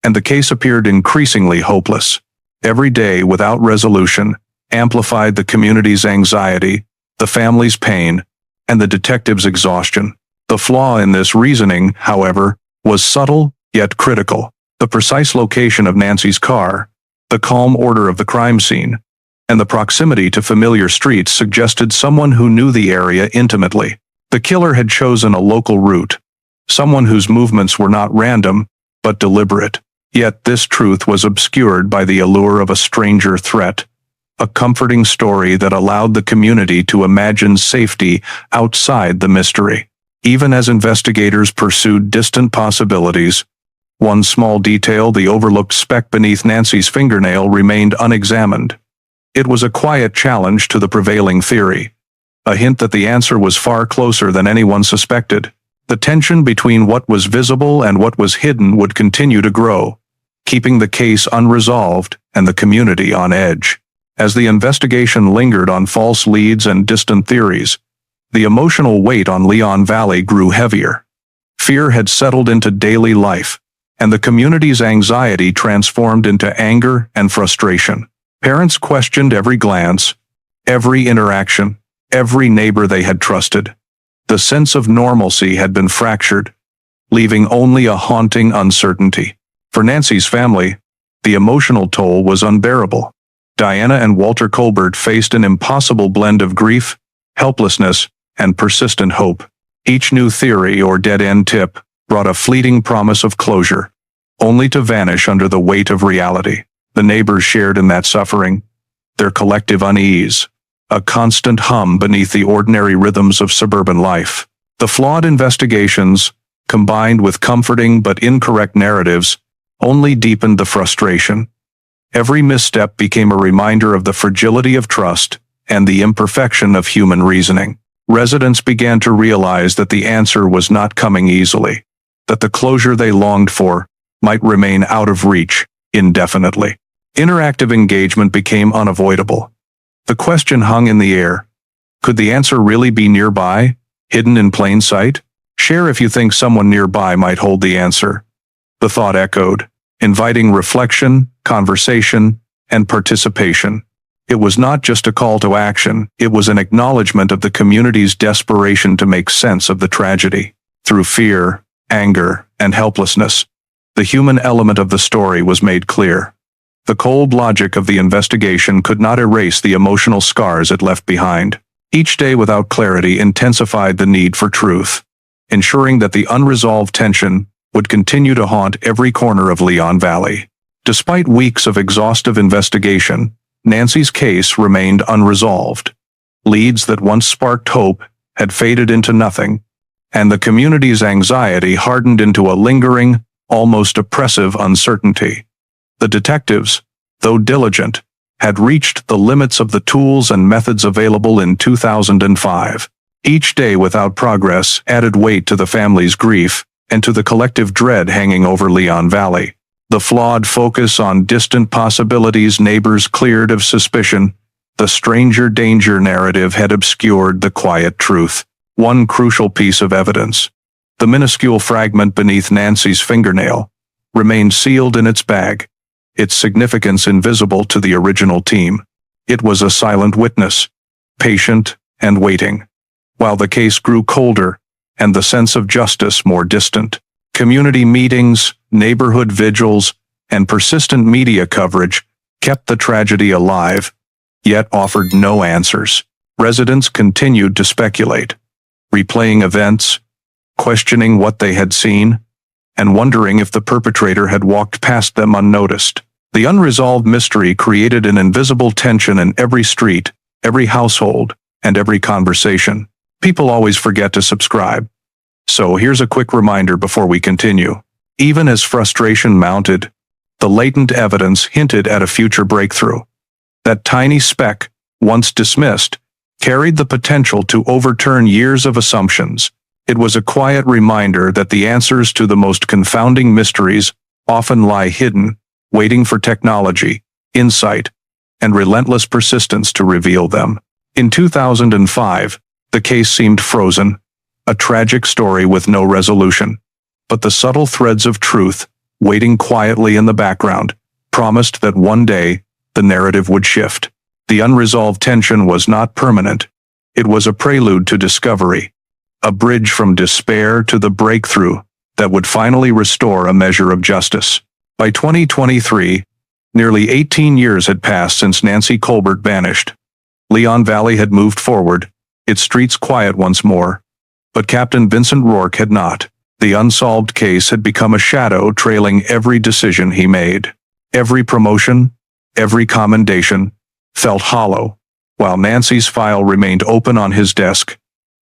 and the case appeared increasingly hopeless. Every day without resolution amplified the community's anxiety, the family's pain, and the detective's exhaustion. The flaw in this reasoning, however, was subtle yet critical. The precise location of Nancy's car, the calm order of the crime scene, and the proximity to familiar streets suggested someone who knew the area intimately. The killer had chosen a local route, someone whose movements were not random, but deliberate. Yet this truth was obscured by the allure of a stranger threat, a comforting story that allowed the community to imagine safety outside the mystery. Even as investigators pursued distant possibilities, one small detail, the overlooked speck beneath Nancy's fingernail, remained unexamined. It was a quiet challenge to the prevailing theory, a hint that the answer was far closer than anyone suspected. The tension between what was visible and what was hidden would continue to grow, keeping the case unresolved and the community on edge. As the investigation lingered on false leads and distant theories, the emotional weight on Leon Valley grew heavier. Fear had settled into daily life, and the community's anxiety transformed into anger and frustration. Parents questioned every glance, every interaction, every neighbor they had trusted. The sense of normalcy had been fractured, leaving only a haunting uncertainty. For Nancy's family, the emotional toll was unbearable. Diana and Walter Colbert faced an impossible blend of grief, helplessness, and persistent hope. Each new theory or dead-end tip brought a fleeting promise of closure, only to vanish under the weight of reality. The neighbors shared in that suffering, their collective unease, a constant hum beneath the ordinary rhythms of suburban life. The flawed investigations, combined with comforting but incorrect narratives, only deepened the frustration. Every misstep became a reminder of the fragility of trust and the imperfection of human reasoning. Residents began to realize that the answer was not coming easily, that the closure they longed for might remain out of reach indefinitely. Interactive engagement became unavoidable. The question hung in the air. Could the answer really be nearby, hidden in plain sight? Share if you think someone nearby might hold the answer. The thought echoed, inviting reflection, conversation, and participation. It was not just a call to action, it was an acknowledgement of the community's desperation to make sense of the tragedy. Through fear, anger, and helplessness, the human element of the story was made clear. The cold logic of the investigation could not erase the emotional scars it left behind. Each day without clarity intensified the need for truth, ensuring that the unresolved tension would continue to haunt every corner of Leon Valley. Despite weeks of exhaustive investigation, Nancy's case remained unresolved. Leads that once sparked hope had faded into nothing, and the community's anxiety hardened into a lingering, almost oppressive uncertainty. The detectives, though diligent, had reached the limits of the tools and methods available in 2005. Each day without progress added weight to the family's grief and to the collective dread hanging over Leon Valley. The flawed focus on distant possibilities neighbors cleared of suspicion, the stranger danger narrative had obscured the quiet truth. One crucial piece of evidence, the minuscule fragment beneath Nancy's fingernail, remained sealed in its bag, its significance invisible to the original team. It was a silent witness, patient, and waiting. While the case grew colder, and the sense of justice more distant, community meetings, neighborhood vigils, and persistent media coverage kept the tragedy alive, yet offered no answers. Residents continued to speculate, replaying events, questioning what they had seen, and wondering if the perpetrator had walked past them unnoticed. The unresolved mystery created an invisible tension in every street, every household, and every conversation. People always forget to subscribe. So here's a quick reminder before we continue. Even as frustration mounted, the latent evidence hinted at a future breakthrough. That tiny speck, once dismissed, carried the potential to overturn years of assumptions. It was a quiet reminder that the answers to the most confounding mysteries often lie hidden, waiting for technology, insight, and relentless persistence to reveal them. In 2005, the case seemed frozen, a tragic story with no resolution. But the subtle threads of truth, waiting quietly in the background, promised that one day the narrative would shift. The unresolved tension was not permanent. It was a prelude to discovery, a bridge from despair to the breakthrough that would finally restore a measure of justice. By 2023, nearly 18 years had passed since Nancy Colbert vanished. Leon Valley had moved forward, its streets quiet once more. But Captain Vincent Rourke had not. The unsolved case had become a shadow trailing every decision he made. Every promotion, every commendation, felt hollow, while Nancy's file remained open on his desk,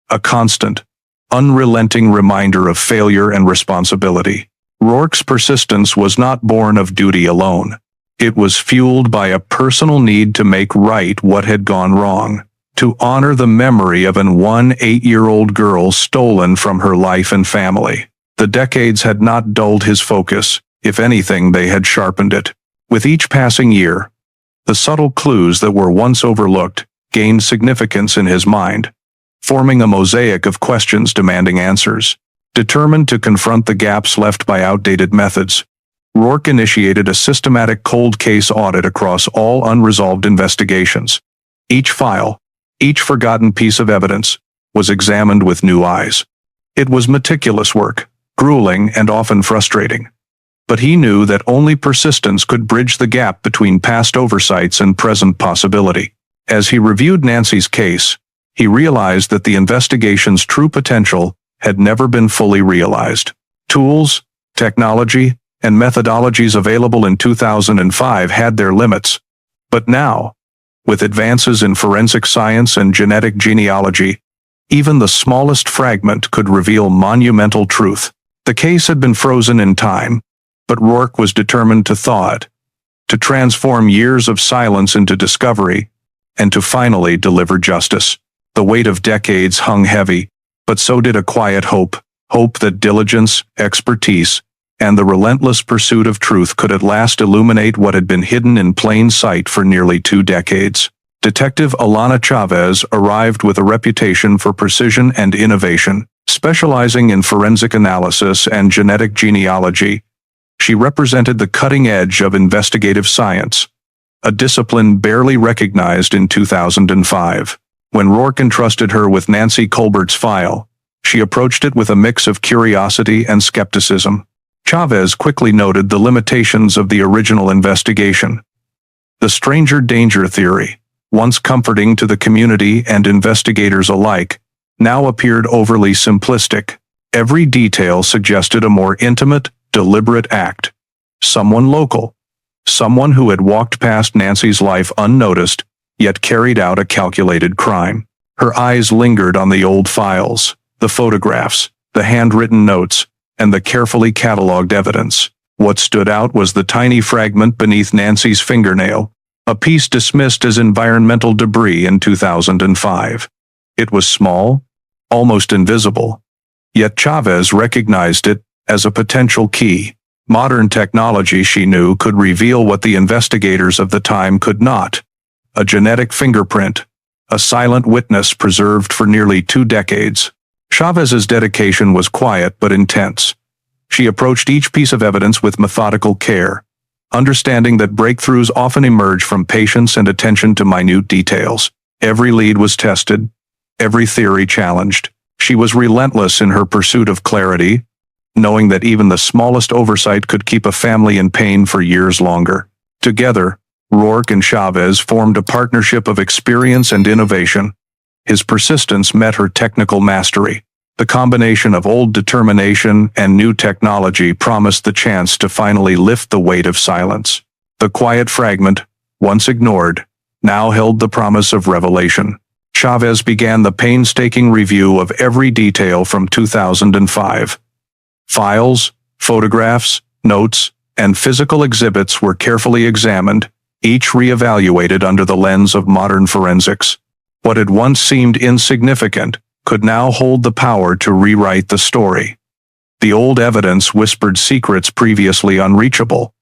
a constant, unrelenting reminder of failure and responsibility. Rourke's persistence was not born of duty alone. It was fueled by a personal need to make right what had gone wrong, to honor the memory of an 8-year-old girl stolen from her life and family. The decades had not dulled his focus. If anything, they had sharpened it. With each passing year, the subtle clues that were once overlooked gained significance in his mind, forming a mosaic of questions demanding answers. Determined to confront the gaps left by outdated methods, Rourke initiated a systematic cold case audit across all unresolved investigations. Each file, each forgotten piece of evidence, was examined with new eyes. It was meticulous work, grueling and often frustrating. But he knew that only persistence could bridge the gap between past oversights and present possibility. As he reviewed Nancy's case, he realized that the investigation's true potential had never been fully realized. Tools, technology, and methodologies available in 2005 had their limits. But now, with advances in forensic science and genetic genealogy, even the smallest fragment could reveal monumental truth. The case had been frozen in time, but Rourke was determined to thaw it, to transform years of silence into discovery, and to finally deliver justice. The weight of decades hung heavy, but so did a quiet hope that diligence, expertise, and the relentless pursuit of truth could at last illuminate what had been hidden in plain sight for nearly 2 decades. Detective Alana Chavez arrived with a reputation for precision and innovation, specializing in forensic analysis and genetic genealogy. She represented the cutting edge of investigative science, a discipline barely recognized in 2005. When Rourke entrusted her with Nancy Colbert's file, she approached it with a mix of curiosity and skepticism. Chavez quickly noted the limitations of the original investigation. The stranger danger theory, once comforting to the community and investigators alike, now appeared overly simplistic. Every detail suggested a more intimate, deliberate act. Someone local. Someone who had walked past Nancy's life unnoticed, yet carried out a calculated crime. Her eyes lingered on the old files, the photographs, the handwritten notes, and the carefully catalogued evidence. What stood out was the tiny fragment beneath Nancy's fingernail, a piece dismissed as environmental debris in 2005. It was small, almost invisible, yet Chavez recognized it as a potential key. Modern technology, she knew, could reveal what the investigators of the time could not. A genetic fingerprint, a silent witness preserved for nearly 2 decades. Chavez's dedication was quiet but intense. She approached each piece of evidence with methodical care, understanding that breakthroughs often emerge from patience and attention to minute details. Every lead was tested, every theory challenged. She was relentless in her pursuit of clarity, knowing that even the smallest oversight could keep a family in pain for years longer. Together, Rourke and Chavez formed a partnership of experience and innovation. His persistence met her technical mastery. The combination of old determination and new technology promised the chance to finally lift the weight of silence. The quiet fragment, once ignored, now held the promise of revelation. Chavez began the painstaking review of every detail from 2005. Files, photographs, notes, and physical exhibits were carefully examined, each reevaluated under the lens of modern forensics. What had once seemed insignificant could now hold the power to rewrite the story. The old evidence whispered secrets previously unreachable,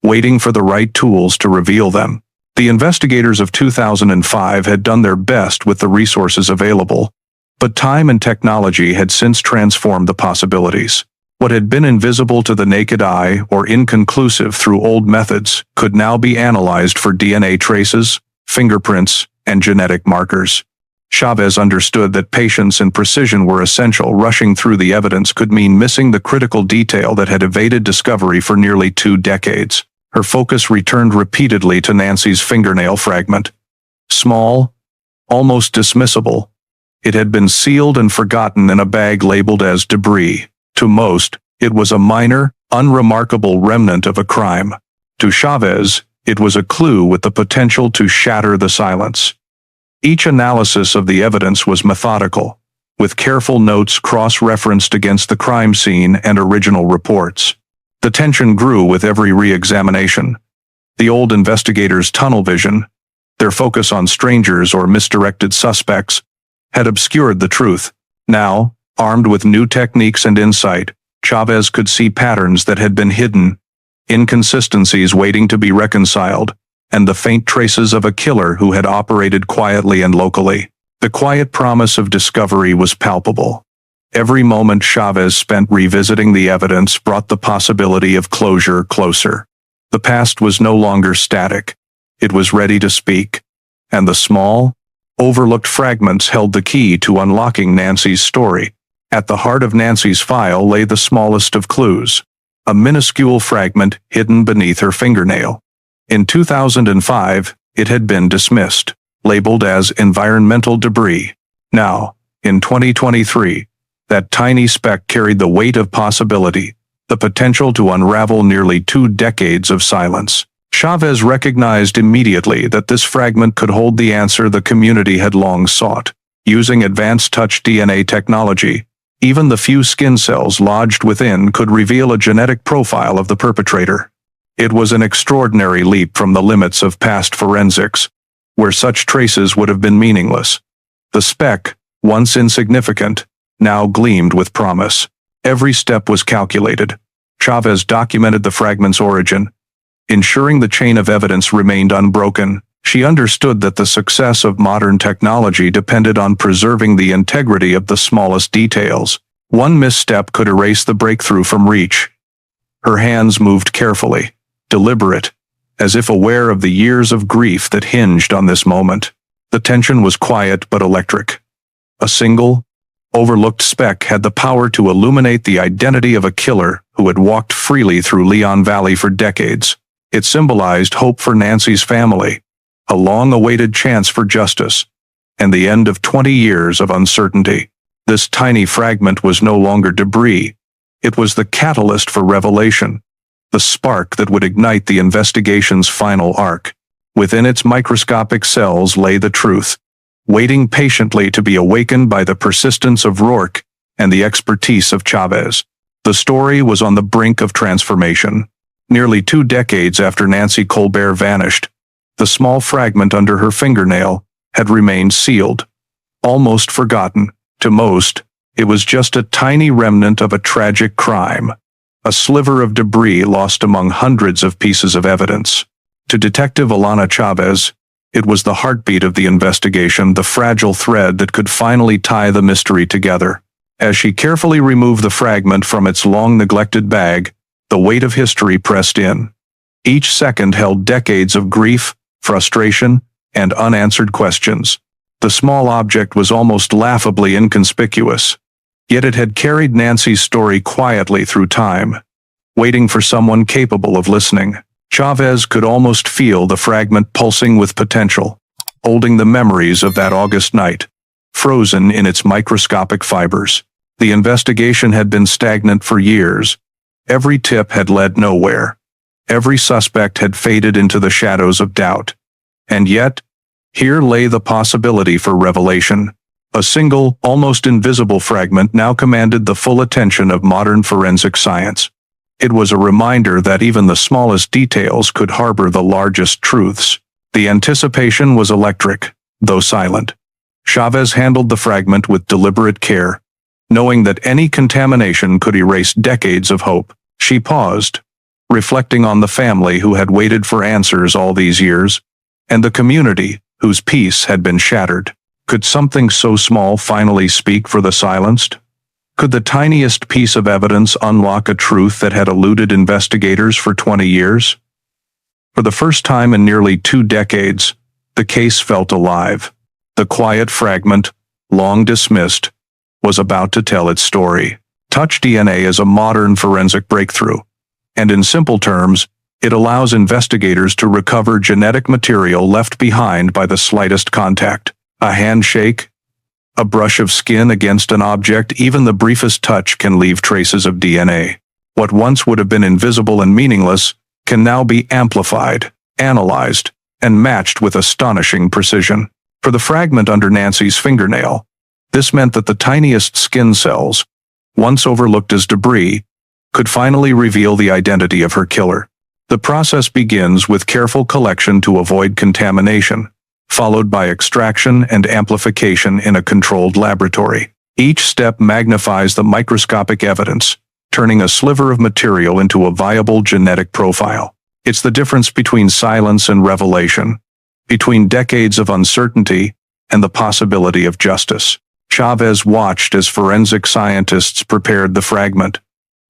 waiting for the right tools to reveal them. The investigators of 2005 had done their best with the resources available, but time and technology had since transformed the possibilities. What had been invisible to the naked eye or inconclusive through old methods could now be analyzed for DNA traces, fingerprints, and genetic markers. Chavez understood that patience and precision were essential. Rushing through the evidence could mean missing the critical detail that had evaded discovery for nearly 2 decades. Her focus returned repeatedly to Nancy's fingernail fragment. Small, almost dismissible, it had been sealed and forgotten in a bag labeled as debris. To most, it was a minor, unremarkable remnant of a crime. To Chavez, it was a clue with the potential to shatter the silence. Each analysis of the evidence was methodical, with careful notes cross-referenced against the crime scene and original reports. The tension grew with every re-examination. The old investigators' tunnel vision, their focus on strangers or misdirected suspects, had obscured the truth. Now, armed with new techniques and insight, Chavez could see patterns that had been hidden, inconsistencies waiting to be reconciled, and the faint traces of a killer who had operated quietly and locally. The quiet promise of discovery was palpable. Every moment Chavez spent revisiting the evidence brought the possibility of closure closer. The past was no longer static. It was ready to speak, and the small, overlooked fragments held the key to unlocking Nancy's story. At the heart of Nancy's file lay the smallest of clues, a minuscule fragment hidden beneath her fingernail. In 2005, it had been dismissed, labeled as environmental debris. Now, in 2023, that tiny speck carried the weight of possibility, the potential to unravel nearly 2 decades of silence. Chavez recognized immediately that this fragment could hold the answer the community had long sought. Using advanced touch DNA technology, even the few skin cells lodged within could reveal a genetic profile of the perpetrator. It was an extraordinary leap from the limits of past forensics, where such traces would have been meaningless. The speck, once insignificant, now gleamed with promise. Every step was calculated. Chavez documented the fragment's origin, ensuring the chain of evidence remained unbroken. She understood that the success of modern technology depended on preserving the integrity of the smallest details. One misstep could erase the breakthrough from reach. Her hands moved carefully, deliberate, as if aware of the years of grief that hinged on this moment. The tension was quiet but electric. A single, overlooked speck had the power to illuminate the identity of a killer who had walked freely through Leon Valley for decades. It symbolized hope for Nancy's family, a long-awaited chance for justice, and the end of 20 years of uncertainty. This tiny fragment was no longer debris. It was the catalyst for revelation, the spark that would ignite the investigation's final arc. Within its microscopic cells lay the truth, waiting patiently to be awakened by the persistence of Rourke and the expertise of Chavez. The story was on the brink of transformation. Nearly 2 decades after Nancy Colbert vanished, the small fragment under her fingernail had remained sealed, almost forgotten. To most, it was just a tiny remnant of a tragic crime, a sliver of debris lost among hundreds of pieces of evidence. To Detective Alana Chavez, it was the heartbeat of the investigation, the fragile thread that could finally tie the mystery together. As she carefully removed the fragment from its long-neglected bag, the weight of history pressed in. Each second held decades of grief, frustration, and unanswered questions. The small object was almost laughably inconspicuous, yet it had carried Nancy's story quietly through time, waiting for someone capable of listening. Chavez could almost feel the fragment pulsing with potential, holding the memories of that August night, frozen in its microscopic fibers. The investigation had been stagnant for years. Every tip had led nowhere. Every suspect had faded into the shadows of doubt. And yet, here lay the possibility for revelation. A single, almost invisible fragment now commanded the full attention of modern forensic science. It was a reminder that even the smallest details could harbor the largest truths. The anticipation was electric, though silent. Chavez handled the fragment with deliberate care, knowing that any contamination could erase decades of hope. She paused, reflecting on the family who had waited for answers all these years, and the community whose peace had been shattered. Could something so small finally speak for the silenced? Could the tiniest piece of evidence unlock a truth that had eluded investigators for 20 years? For the first time in nearly 2 decades, the case felt alive. The quiet fragment, long dismissed, was about to tell its story. Touch DNA is a modern forensic breakthrough, and in simple terms, it allows investigators to recover genetic material left behind by the slightest contact. A handshake, a brush of skin against an object, even the briefest touch can leave traces of DNA. What once would have been invisible and meaningless can now be amplified, analyzed, and matched with astonishing precision. For the fragment under Nancy's fingernail, this meant that the tiniest skin cells, once overlooked as debris, could finally reveal the identity of her killer. The process begins with careful collection to avoid contamination, followed by extraction and amplification in a controlled laboratory. Each step magnifies the microscopic evidence, turning a sliver of material into a viable genetic profile. It's the difference between silence and revelation, between decades of uncertainty and the possibility of justice. Chavez watched as forensic scientists prepared the fragment,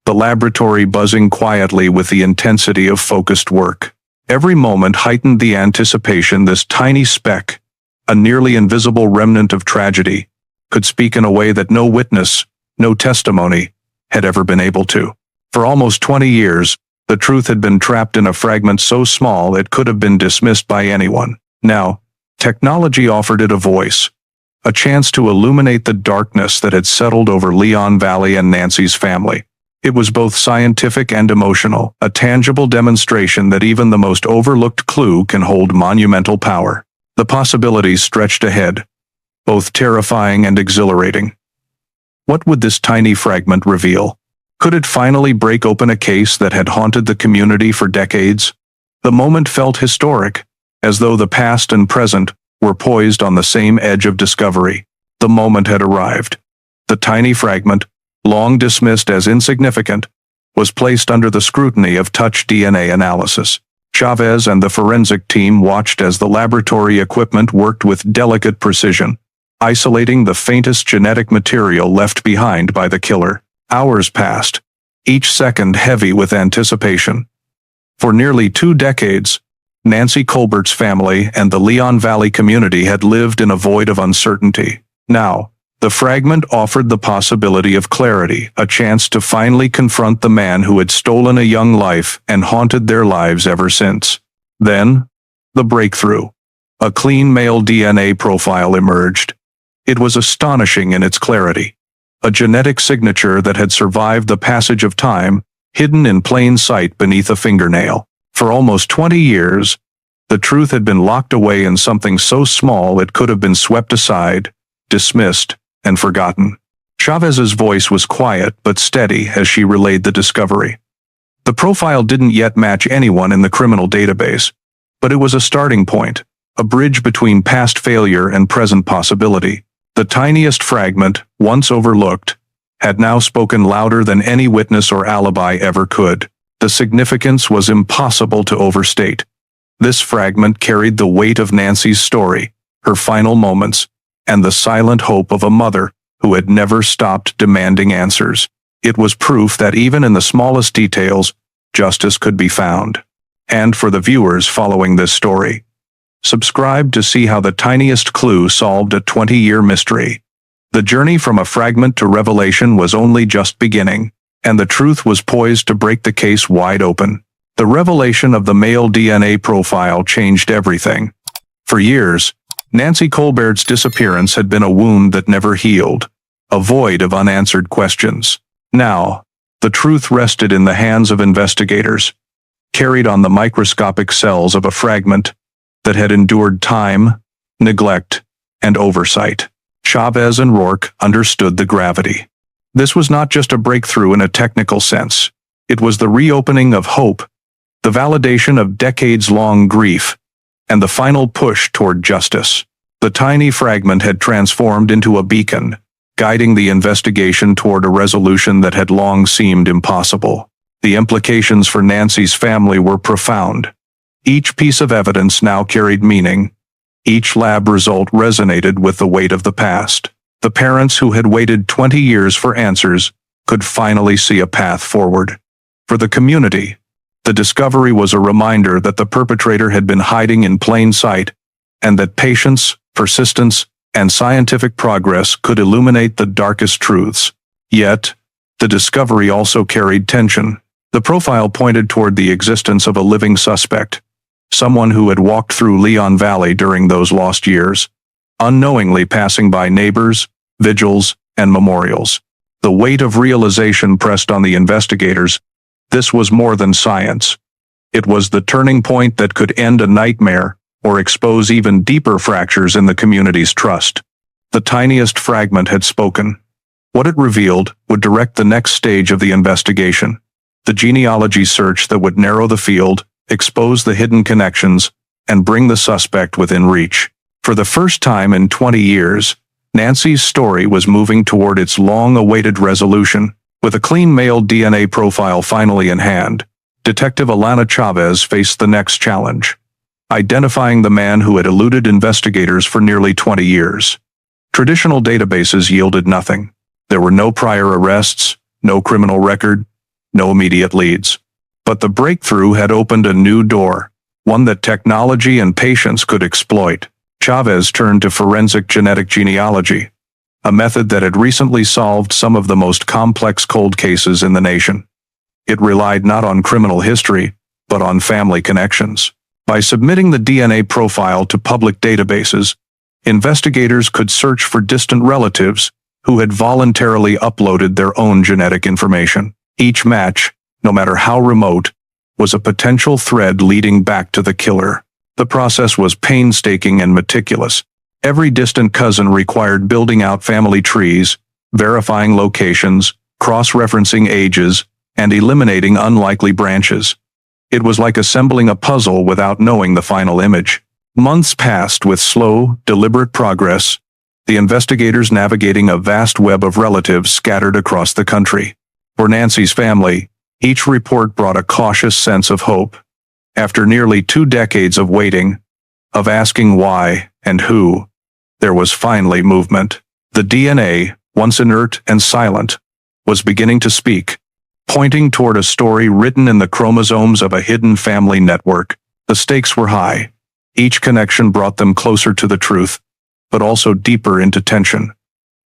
the laboratory buzzing quietly with the intensity of focused work. Every moment heightened the anticipation this tiny speck, a nearly invisible remnant of tragedy, could speak in a way that no witness, no testimony, had ever been able to. For almost 20 years, the truth had been trapped in a fragment so small it could have been dismissed by anyone. Now, technology offered it a voice, a chance to illuminate the darkness that had settled over Leon Valley and Nancy's family. It was both scientific and emotional, a tangible demonstration that even the most overlooked clue can hold monumental power. The possibilities stretched ahead, both terrifying and exhilarating. What would this tiny fragment reveal? Could it finally break open a case that had haunted the community for decades? The moment felt historic, as though the past and present were poised on the same edge of discovery. The moment had arrived. The tiny fragment, long dismissed as insignificant, was placed under the scrutiny of touch DNA analysis. Chavez and the forensic team watched as the laboratory equipment worked with delicate precision, isolating the faintest genetic material left behind by the killer. Hours passed, each second heavy with anticipation. For nearly 2 decades, Nancy Colbert's family and the Leon Valley community had lived in a void of uncertainty. Now, the fragment offered the possibility of clarity, a chance to finally confront the man who had stolen a young life and haunted their lives ever since. Then, the breakthrough. A clean male DNA profile emerged. It was astonishing in its clarity. A genetic signature that had survived the passage of time, hidden in plain sight beneath a fingernail. For almost 20 years, the truth had been locked away in something so small it could have been swept aside, dismissed, and forgotten. Chavez's voice was quiet but steady as she relayed the discovery. The profile didn't yet match anyone in the criminal database, but it was a starting point, a bridge between past failure and present possibility. The tiniest fragment, once overlooked, had now spoken louder than any witness or alibi ever could. The significance was impossible to overstate. This fragment carried the weight of Nancy's story, her final moments, and the silent hope of a mother who had never stopped demanding answers. It was proof that even in the smallest details, justice could be found. And for the viewers following this story, Subscribe to see how the tiniest clue solved a 20-year mystery. The journey from a fragment to revelation was only just beginning, and the truth was poised to break the case wide open. The revelation of the male DNA profile changed everything. For years, Nancy Colbert's disappearance had been a wound that never healed, a void of unanswered questions. Now, the truth rested in the hands of investigators, carried on the microscopic cells of a fragment that had endured time, neglect, and oversight. Chavez and Rourke understood the gravity. This was not just a breakthrough in a technical sense. It was the reopening of hope, the validation of decades-long grief, and the final push toward justice. The tiny fragment had transformed into a beacon, guiding the investigation toward a resolution that had long seemed impossible. The implications for Nancy's family were profound. Each piece of evidence now carried meaning. Each lab result resonated with the weight of the past. The parents who had waited 20 years for answers could finally see a path forward. For the community, the discovery was a reminder that the perpetrator had been hiding in plain sight, and that patience, persistence, and scientific progress could illuminate the darkest truths. Yet, the discovery also carried tension. The profile pointed toward the existence of a living suspect, someone who had walked through Leon Valley during those lost years, unknowingly passing by neighbors, vigils, and memorials. The weight of realization pressed on the investigators. This was more than science. It was the turning point that could end a nightmare or expose even deeper fractures in the community's trust. The tiniest fragment had spoken. What it revealed would direct the next stage of the investigation, the genealogy search that would narrow the field, expose the hidden connections, and bring the suspect within reach. For the first time in 20 years, Nancy's story was moving toward its long-awaited resolution. With a clean male DNA profile finally in hand, Detective Alana Chavez faced the next challenge: identifying the man who had eluded investigators for nearly 20 years. Traditional databases yielded nothing. There were no prior arrests, no criminal record, no immediate leads. But the breakthrough had opened a new door, one that technology and patience could exploit. Chavez turned to forensic genetic genealogy, a method that had recently solved some of the most complex cold cases in the nation. It relied not on criminal history, but on family connections. By submitting the DNA profile to public databases, investigators could search for distant relatives who had voluntarily uploaded their own genetic information. Each match, no matter how remote, was a potential thread leading back to the killer. The process was painstaking and meticulous. Every distant cousin required building out family trees, verifying locations, cross-referencing ages, and eliminating unlikely branches. It was like assembling a puzzle without knowing the final image. Months passed with slow, deliberate progress, the investigators navigating a vast web of relatives scattered across the country. For Nancy's family, each report brought a cautious sense of hope. After nearly 2 decades of waiting, of asking why and who, there was finally movement. The DNA, once inert and silent, was beginning to speak, pointing toward a story written in the chromosomes of a hidden family network. The stakes were high. Each connection brought them closer to the truth, but also deeper into tension.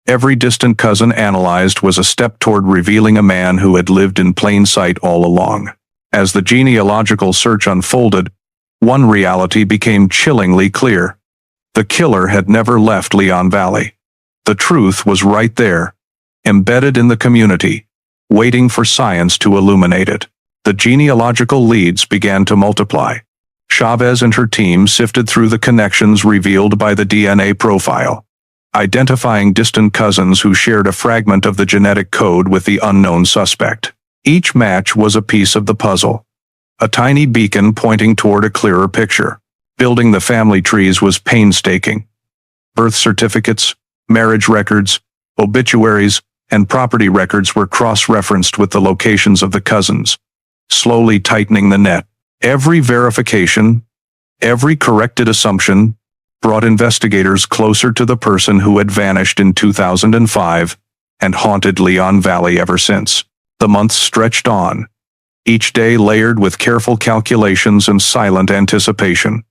Every distant cousin analyzed was a step toward revealing a man who had lived in plain sight all along. As the genealogical search unfolded, one reality became chillingly clear. The killer had never left Leon Valley. The truth was right there, embedded in the community, waiting for science to illuminate it. The genealogical leads began to multiply. Chavez and her team sifted through the connections revealed by the DNA profile, identifying distant cousins who shared a fragment of the genetic code with the unknown suspect. Each match was a piece of the puzzle, a tiny beacon pointing toward a clearer picture. Building the family trees was painstaking. Birth certificates, marriage records, obituaries, and property records were cross-referenced with the locations of the cousins, slowly tightening the net. Every verification, every corrected assumption, brought investigators closer to the person who had vanished in 2005 and haunted Leon Valley ever since. The months stretched on, each day layered with careful calculations and silent anticipation.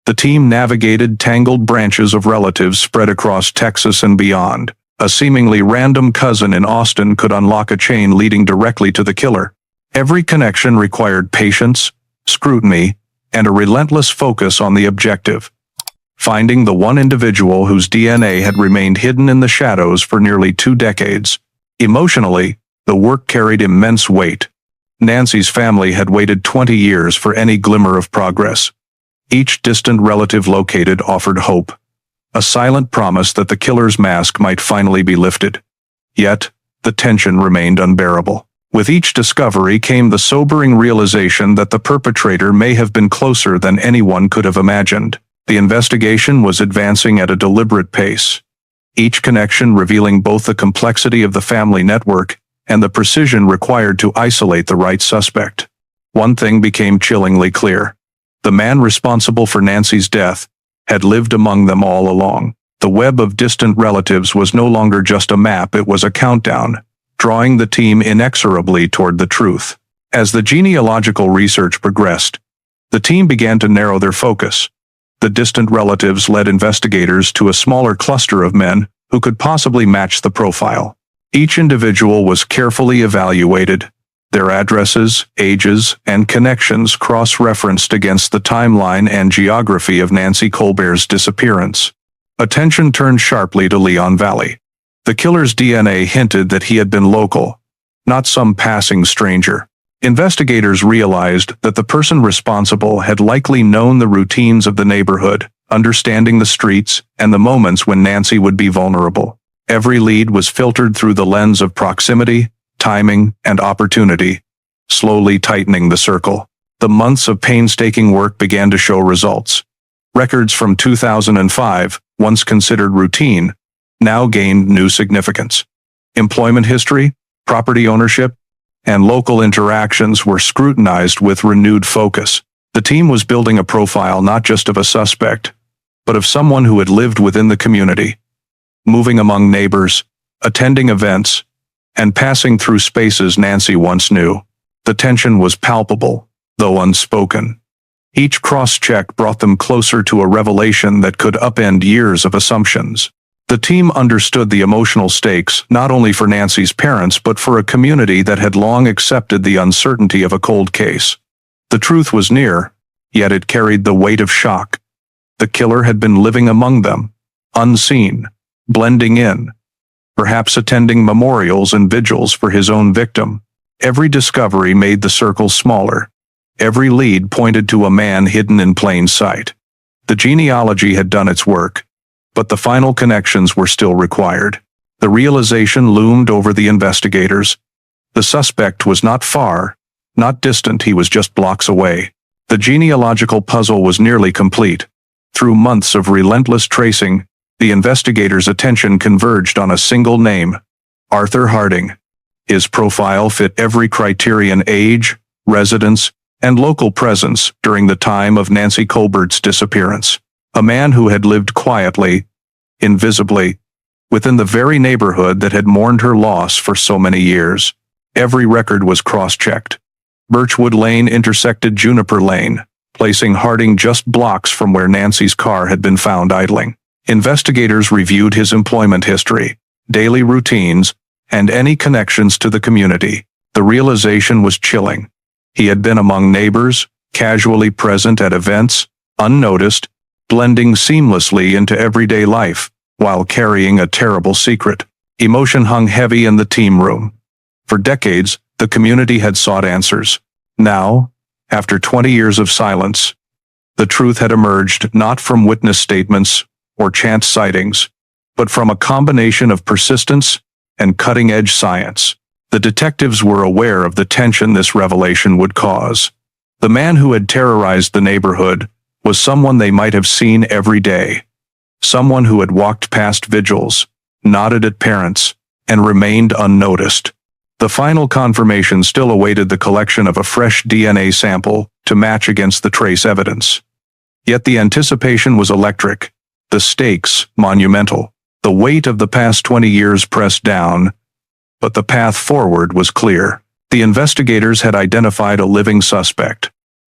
The team navigated tangled branches of relatives spread across Texas and beyond. A seemingly random cousin in Austin could unlock a chain leading directly to the killer. Every connection required patience, scrutiny, and a relentless focus on the objective. Finding the one individual whose DNA had remained hidden in the shadows for nearly 2 decades. Emotionally, the work carried immense weight. Nancy's family had waited 20 years for any glimmer of progress. Each distant relative located offered hope, a silent promise that the killer's mask might finally be lifted. Yet, the tension remained unbearable. With each discovery came the sobering realization that the perpetrator may have been closer than anyone could have imagined. The investigation was advancing at a deliberate pace, each connection revealing both the complexity of the family network and the precision required to isolate the right suspect. One thing became chillingly clear. The man responsible for Nancy's death had lived among them all along. The web of distant relatives was no longer just a map, it was a countdown, drawing the team inexorably toward the truth. As the genealogical research progressed, the team began to narrow their focus. The distant relatives led investigators to a smaller cluster of men who could possibly match the profile. Each individual was carefully evaluated, their addresses, ages, and connections cross-referenced against the timeline and geography of Nancy Colbert's disappearance. Attention turned sharply to Leon Valley. The killer's DNA hinted that he had been local, not some passing stranger. Investigators realized that the person responsible had likely known the routines of the neighborhood, understanding the streets and the moments when Nancy would be vulnerable. Every lead was filtered through the lens of proximity, timing, and opportunity, slowly tightening the circle. The months of painstaking work began to show results. Records from 2005, once considered routine, now gained new significance. Employment history, property ownership, and local interactions were scrutinized with renewed focus. The team was building a profile not just of a suspect, but of someone who had lived within the community, moving among neighbors, attending events, and passing through spaces Nancy once knew. The tension was palpable, though unspoken. Each cross-check brought them closer to a revelation that could upend years of assumptions. The team understood the emotional stakes not only for Nancy's parents but for a community that had long accepted the uncertainty of a cold case. The truth was near, yet it carried the weight of shock. The killer had been living among them, unseen, blending in, perhaps attending memorials and vigils for his own victim. Every discovery made the circle smaller. Every lead pointed to a man hidden in plain sight. The genealogy had done its work, but the final connections were still required. The realization loomed over the investigators. The suspect was not far, not distant, he was just blocks away. The genealogical puzzle was nearly complete. Through months of relentless tracing, the investigators' attention converged on a single name, Arthur Harding. His profile fit every criterion: age, residence, and local presence during the time of Nancy Colbert's disappearance. A man who had lived quietly, invisibly, within the very neighborhood that had mourned her loss for so many years. Every record was cross-checked. Birchwood Lane intersected Juniper Lane, placing Harding just blocks from where Nancy's car had been found idling. Investigators reviewed his employment history, daily routines, and any connections to the community. The realization was chilling. He had been among neighbors, casually present at events, unnoticed, blending seamlessly into everyday life, while carrying a terrible secret. Emotion hung heavy in the team room. For decades, the community had sought answers. Now, after 20 years of silence, the truth had emerged not from witness statements or chance sightings, but from a combination of persistence and cutting-edge science. The detectives were aware of the tension this revelation would cause. The man who had terrorized the neighborhood was someone they might have seen every day. Someone who had walked past vigils, nodded at parents, and remained unnoticed. The final confirmation still awaited the collection of a fresh DNA sample to match against the trace evidence. Yet the anticipation was electric, the stakes monumental. The weight of the past 20 years pressed down, but the path forward was clear. The investigators had identified a living suspect,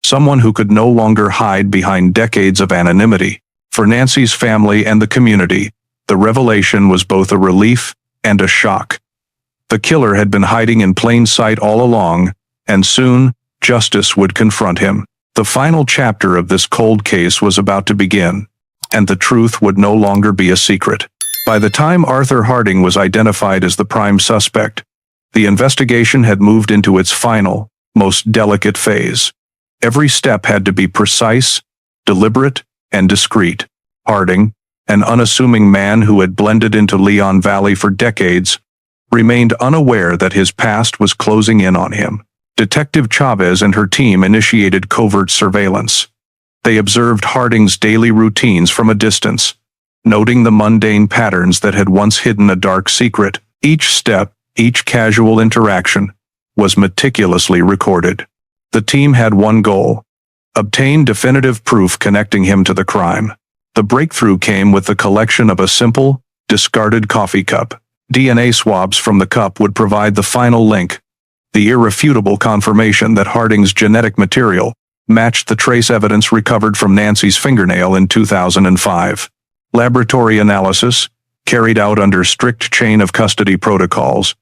someone who could no longer hide behind decades of anonymity. For Nancy's family and the community, the revelation was both a relief and a shock. The killer had been hiding in plain sight all along, and soon, justice would confront him. The final chapter of this cold case was about to begin, and the truth would no longer be a secret. By the time Arthur Harding was identified as the prime suspect, the investigation had moved into its final, most delicate phase. Every step had to be precise, deliberate, and discreet. Harding, an unassuming man who had blended into Leon Valley for decades, remained unaware that his past was closing in on him. Detective Chavez and her team initiated covert surveillance. They observed Harding's daily routines from a distance, noting the mundane patterns that had once hidden a dark secret. Each step, each casual interaction, was meticulously recorded. The team had one goal: obtain definitive proof connecting him to the crime. The breakthrough came with the collection of a simple, discarded coffee cup. DNA swabs from the cup would provide the final link, the irrefutable confirmation that Harding's genetic material matched the trace evidence recovered from Nancy's fingernail in 2005. Laboratory analysis, carried out under strict chain of custody protocols,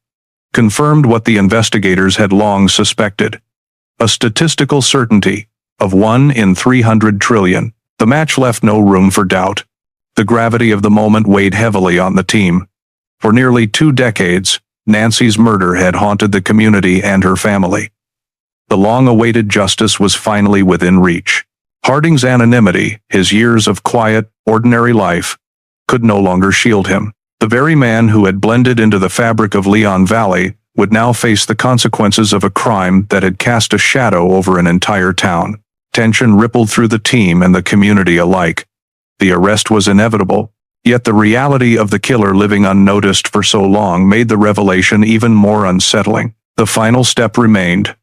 confirmed what the investigators had long suspected: a statistical certainty of 1 in 300 trillion. The match left no room for doubt. The gravity of the moment weighed heavily on the team. For nearly 2 decades, Nancy's murder had haunted the community and her family. The long-awaited justice was finally within reach. Harding's anonymity, his years of quiet, ordinary life, could no longer shield him. The very man who had blended into the fabric of Leon Valley would now face the consequences of a crime that had cast a shadow over an entire town. Tension rippled through the team and the community alike. The arrest was inevitable, yet the reality of the killer living unnoticed for so long made the revelation even more unsettling. The final step remained: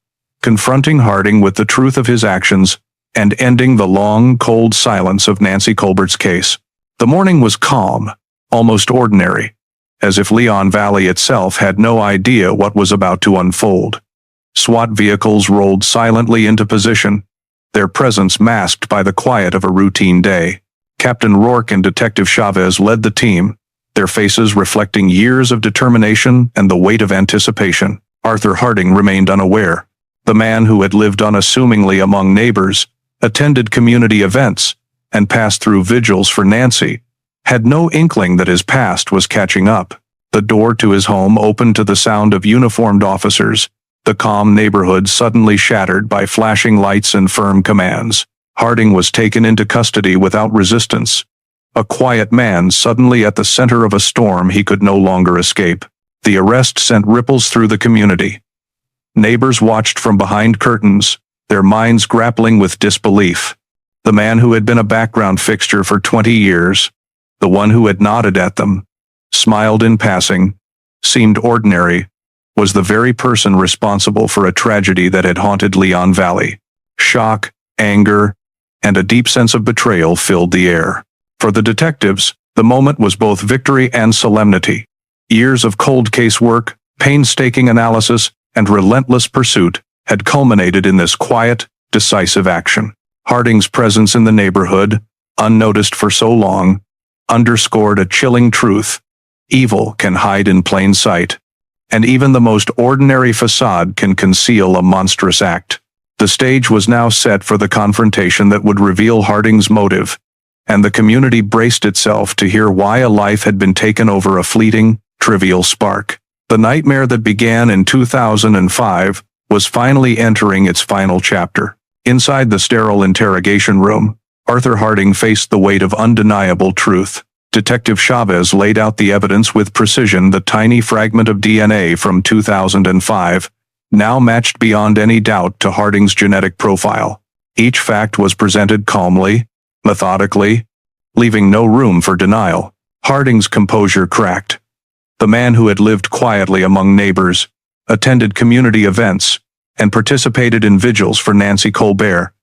confronting Harding with the truth of his actions and ending the long, cold silence of Nancy Colbert's case. The morning was calm, almost ordinary, as if Leon Valley itself had no idea what was about to unfold. SWAT vehicles rolled silently into position, their presence masked by the quiet of a routine day. Captain Rourke and Detective Chavez led the team, their faces reflecting years of determination and the weight of anticipation. Arthur Harding remained unaware. The man who had lived unassumingly among neighbors, attended community events, and passed through vigils for Nancy, had no inkling that his past was catching up. The door to his home opened to the sound of uniformed officers, the calm neighborhood suddenly shattered by flashing lights and firm commands. Harding was taken into custody without resistance, a quiet man suddenly at the center of a storm he could no longer escape. The arrest sent ripples through the community. Neighbors watched from behind curtains, their minds grappling with disbelief. The man who had been a background fixture for 20 years, the one who had nodded at them, smiled in passing, seemed ordinary, was the very person responsible for a tragedy that had haunted Leon Valley. Shock, anger, and a deep sense of betrayal filled the air. For the detectives, the moment was both victory and solemnity. Years of cold case work, painstaking analysis, and relentless pursuit had culminated in this quiet, decisive action. Harding's presence in the neighborhood, unnoticed for so long, underscored a chilling truth: evil can hide in plain sight, and even the most ordinary facade can conceal a monstrous act. The stage was now set for the confrontation that would reveal Harding's motive, and the community braced itself to hear why a life had been taken over a fleeting, trivial spark. The nightmare that began in 2005 was finally entering its final chapter. Inside the sterile interrogation room, Arthur Harding faced the weight of undeniable truth. Detective Chavez laid out the evidence with precision. The tiny fragment of DNA from 2005 now matched beyond any doubt to Harding's genetic profile. Each fact was presented calmly, methodically, leaving no room for denial. Harding's composure cracked. The man who had lived quietly among neighbors, attended community events, and participated in vigils for Nancy Colbert,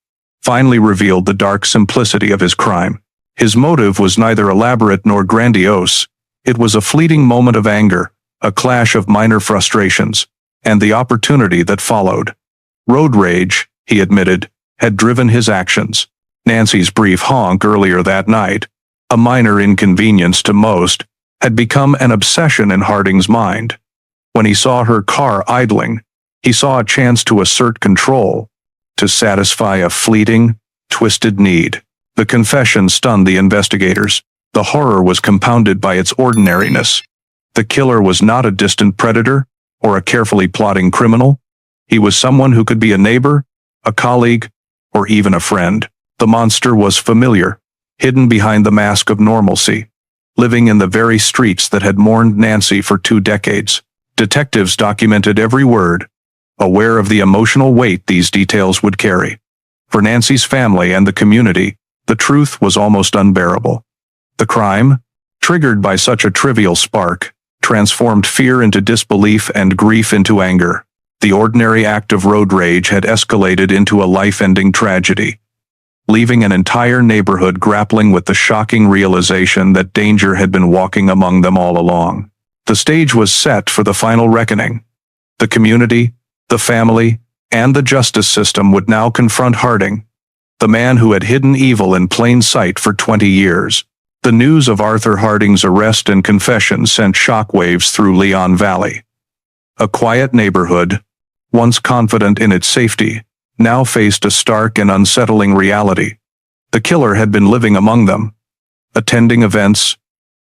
finally revealed the dark simplicity of his crime. His motive was neither elaborate nor grandiose. It was a fleeting moment of anger, a clash of minor frustrations, and the opportunity that followed. Road rage, he admitted, had driven his actions. Nancy's brief honk earlier that night, a minor inconvenience to most, had become an obsession in Harding's mind. When he saw her car idling, he saw a chance to assert control, to satisfy a fleeting, twisted need. The confession stunned the investigators. The horror was compounded by its ordinariness. The killer was not a distant predator or a carefully plotting criminal. He was someone who could be a neighbor, a colleague, or even a friend. The monster was familiar, hidden behind the mask of normalcy, living in the very streets that had mourned Nancy for 2 decades. Detectives documented every word, aware of the emotional weight these details would carry. For Nancy's family and the community, the truth was almost unbearable. The crime, triggered by such a trivial spark, transformed fear into disbelief and grief into anger. The ordinary act of road rage had escalated into a life-ending tragedy, leaving an entire neighborhood grappling with the shocking realization that danger had been walking among them all along. The stage was set for the final reckoning. The community, the family, and the justice system would now confront Harding, the man who had hidden evil in plain sight for 20 years. The news of Arthur Harding's arrest and confession sent shockwaves through Leon Valley. A quiet neighborhood, once confident in its safety, now faced a stark and unsettling reality. The killer had been living among them, attending events,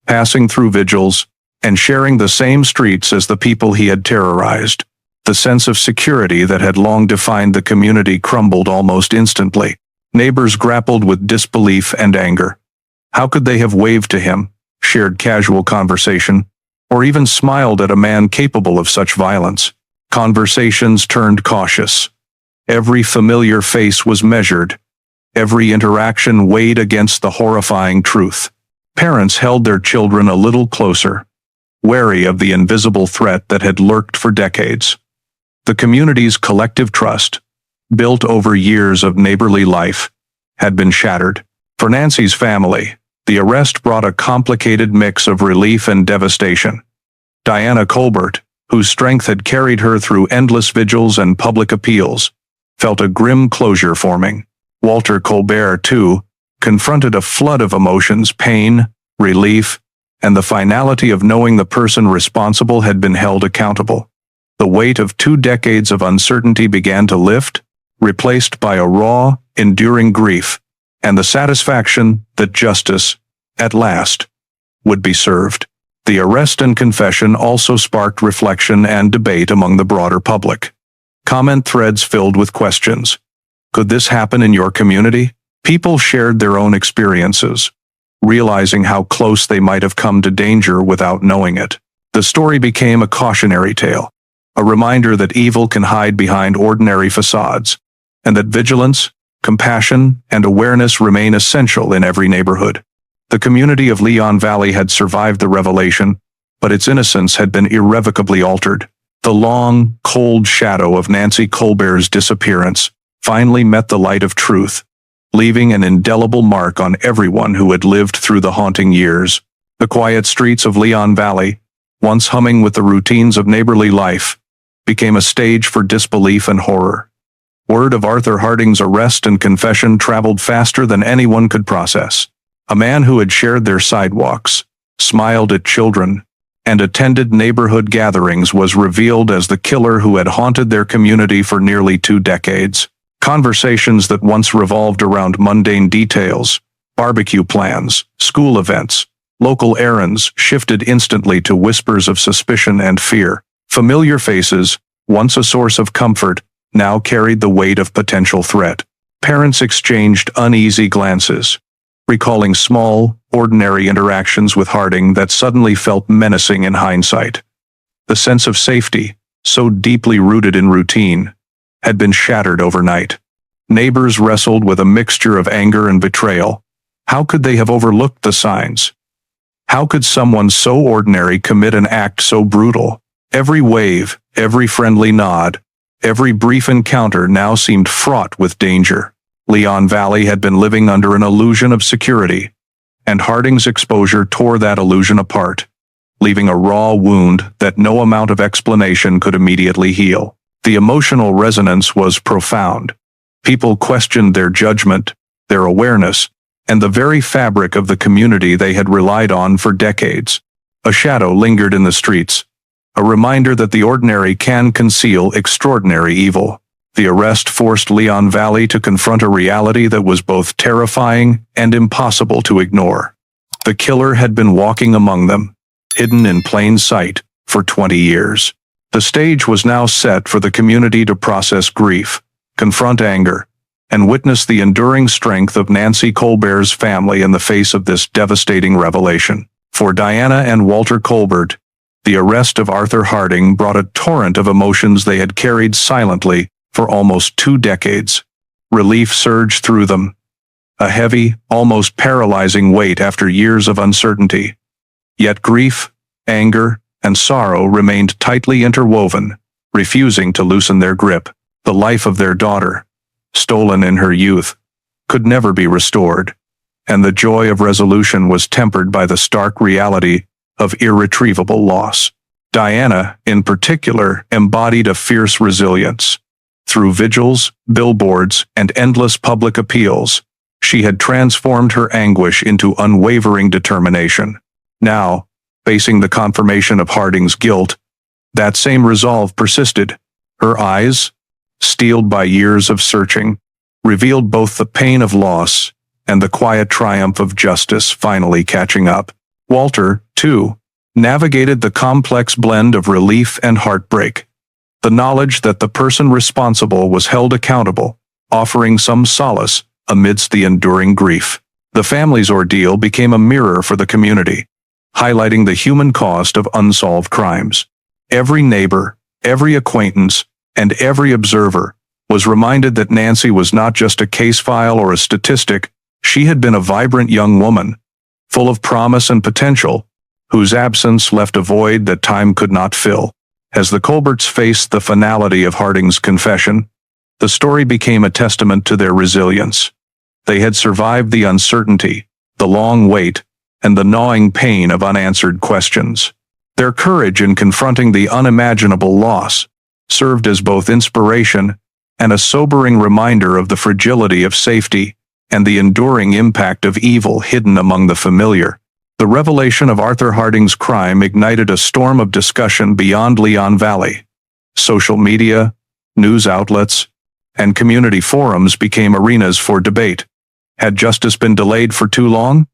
passing through vigils, and sharing the same streets as the people he had terrorized. The sense of security that had long defined the community crumbled almost instantly. Neighbors grappled with disbelief and anger. How could they have waved to him, shared casual conversation, or even smiled at a man capable of such violence? Conversations turned cautious. Every familiar face was measured. Every interaction weighed against the horrifying truth. Parents held their children a little closer, wary of the invisible threat that had lurked for decades. The community's collective trust, built over years of neighborly life, had been shattered. For Nancy's family, the arrest brought a complicated mix of relief and devastation. Diana Colbert, whose strength had carried her through endless vigils and public appeals, felt a grim closure forming. Walter Colbert, too, confronted a flood of emotions: pain, relief, and the finality of knowing the person responsible had been held accountable. The weight of 2 decades of uncertainty began to lift, replaced by a raw, enduring grief, and the satisfaction that justice, at last, would be served. The arrest and confession also sparked reflection and debate among the broader public. Comment threads filled with questions. Could this happen in your community? People shared their own experiences, realizing how close they might have come to danger without knowing it. The story became a cautionary tale, a reminder that evil can hide behind ordinary facades, and that vigilance, compassion, and awareness remain essential in every neighborhood. The community of Leon Valley had survived the revelation, but its innocence had been irrevocably altered. The long, cold shadow of Nancy Colbert's disappearance finally met the light of truth, leaving an indelible mark on everyone who had lived through the haunting years. The quiet streets of Leon Valley, once humming with the routines of neighborly life, became a stage for disbelief and horror. Word of Arthur Harding's arrest and confession traveled faster than anyone could process. A man who had shared their sidewalks, smiled at children, and attended neighborhood gatherings was revealed as the killer who had haunted their community for nearly 2 decades. Conversations that once revolved around mundane details, barbecue plans, school events, local errands, shifted instantly to whispers of suspicion and fear. Familiar faces, once a source of comfort, now carried the weight of potential threat. Parents exchanged uneasy glances, recalling small, ordinary interactions with Harding that suddenly felt menacing in hindsight. The sense of safety, so deeply rooted in routine, had been shattered overnight. Neighbors wrestled with a mixture of anger and betrayal. How could they have overlooked the signs? How could someone so ordinary commit an act so brutal? Every wave, every friendly nod, every brief encounter now seemed fraught with danger. Leon Valley had been living under an illusion of security, and Harding's exposure tore that illusion apart, leaving a raw wound that no amount of explanation could immediately heal. The emotional resonance was profound. People questioned their judgment, their awareness, and the very fabric of the community they had relied on for decades. A shadow lingered in the streets, a reminder that the ordinary can conceal extraordinary evil. The arrest forced Leon Valley to confront a reality that was both terrifying and impossible to ignore. The killer had been walking among them, hidden in plain sight, for 20 years. The stage was now set for the community to process grief, confront anger, and witness the enduring strength of Nancy Colbert's family in the face of this devastating revelation. For Diana and Walter Colbert, the arrest of Arthur Harding brought a torrent of emotions they had carried silently for almost 2 decades. Relief surged through them, a heavy, almost paralyzing weight after years of uncertainty. Yet grief, anger, and sorrow remained tightly interwoven, refusing to loosen their grip. The life of their daughter, stolen in her youth, could never be restored, and the joy of resolution was tempered by the stark reality of irretrievable loss. Diana, in particular, embodied a fierce resilience. Through vigils, billboards, and endless public appeals, she had transformed her anguish into unwavering determination. Now, facing the confirmation of Harding's guilt, that same resolve persisted. Her eyes, steeled by years of searching, revealed both the pain of loss and the quiet triumph of justice finally catching up. Walter, too, navigated the complex blend of relief and heartbreak. The knowledge that the person responsible was held accountable, offering some solace amidst the enduring grief. The family's ordeal became a mirror for the community, highlighting the human cost of unsolved crimes. Every neighbor, every acquaintance, and every observer was reminded that Nancy was not just a case file or a statistic. She had been a vibrant young woman, full of promise and potential, whose absence left a void that time could not fill. As the Colberts faced the finality of Harding's confession, the story became a testament to their resilience. They had survived the uncertainty, the long wait, and the gnawing pain of unanswered questions. Their courage in confronting the unimaginable loss served as both inspiration and a sobering reminder of the fragility of safety and the enduring impact of evil hidden among the familiar. The revelation of Arthur Harding's crime ignited a storm of discussion beyond Leon Valley. Social media, news outlets, and community forums became arenas for debate. Had justice been delayed for too long?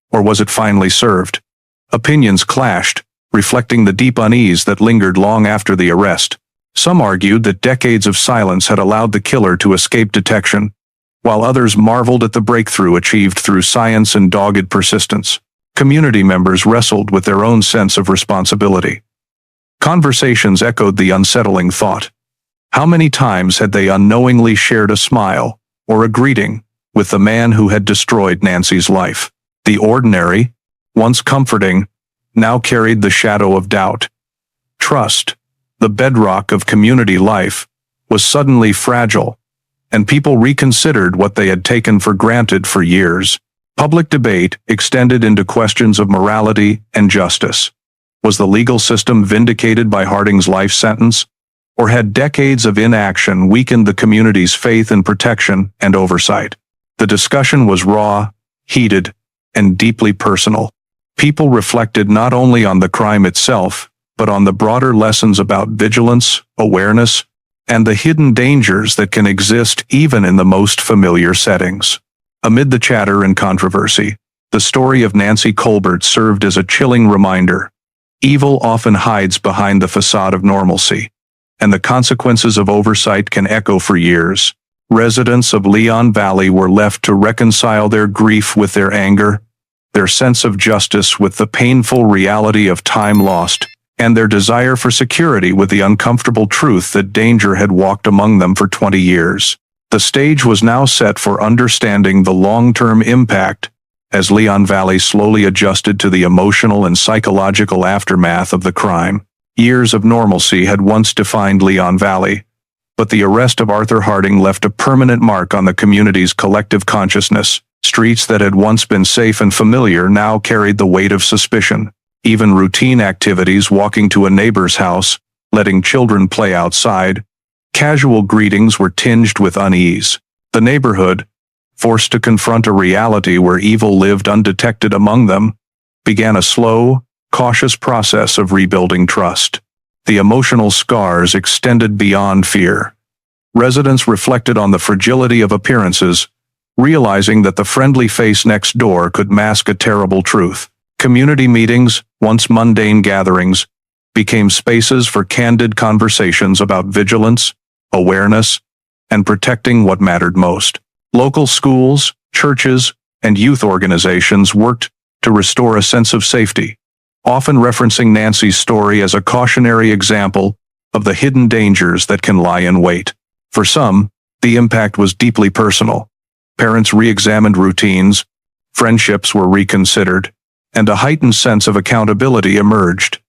Or was it finally served? Opinions clashed, reflecting the deep unease that lingered long after the arrest. Some argued that decades of silence had allowed the killer to escape detection, while others marveled at the breakthrough achieved through science and dogged persistence. Community members wrestled with their own sense of responsibility. Conversations echoed the unsettling thought. How many times had they unknowingly shared a smile or a greeting with the man who had destroyed Nancy's life? The ordinary, once comforting, now carried the shadow of doubt. Trust, the bedrock of community life, was suddenly fragile, and people reconsidered what they had taken for granted for years. Public debate extended into questions of morality and justice. Was the legal system vindicated by Harding's life sentence, or had decades of inaction weakened the community's faith in protection and oversight? The discussion was raw, heated, and deeply personal. People reflected not only on the crime itself, but on the broader lessons about vigilance, awareness, and the hidden dangers that can exist even in the most familiar settings. Amid the chatter and controversy, the story of Nancy Colbert served as a chilling reminder. Evil often hides behind the facade of normalcy, and the consequences of oversight can echo for years. Residents of Leon Valley were left to reconcile their grief with their anger, their sense of justice with the painful reality of time lost, and their desire for security with the uncomfortable truth that danger had walked among them for 20 years. The stage was now set for understanding the long-term impact as Leon Valley slowly adjusted to the emotional and psychological aftermath of the crime. Years of normalcy had once defined Leon Valley, but the arrest of Arthur Harding left a permanent mark on the community's collective consciousness. Streets that had once been safe and familiar now carried the weight of suspicion. Even routine activities, walking to a neighbor's house, letting children play outside, casual greetings were tinged with unease. The neighborhood, forced to confront a reality where evil lived undetected among them, began a slow, cautious process of rebuilding trust. The emotional scars extended beyond fear. Residents reflected on the fragility of appearances, realizing that the friendly face next door could mask a terrible truth. Community meetings, once mundane gatherings, became spaces for candid conversations about vigilance, awareness, and protecting what mattered most. Local schools, churches, and youth organizations worked to restore a sense of safety, often referencing Nancy's story as a cautionary example of the hidden dangers that can lie in wait. For some, the impact was deeply personal. Parents re-examined routines, friendships were reconsidered, and a heightened sense of accountability emerged.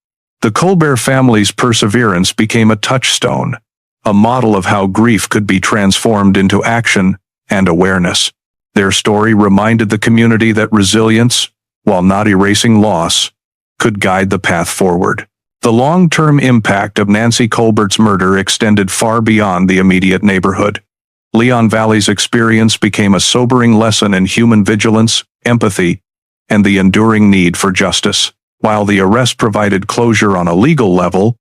The Colbert family's perseverance became a touchstone, a model of how grief could be transformed into action and awareness. Their story reminded the community that resilience, while not erasing loss, could guide the path forward. The long-term impact of Nancy Colbert's murder extended far beyond the immediate neighborhood. Leon Valley's experience became a sobering lesson in human vigilance, empathy, and the enduring need for justice. While the arrest provided closure on a legal level,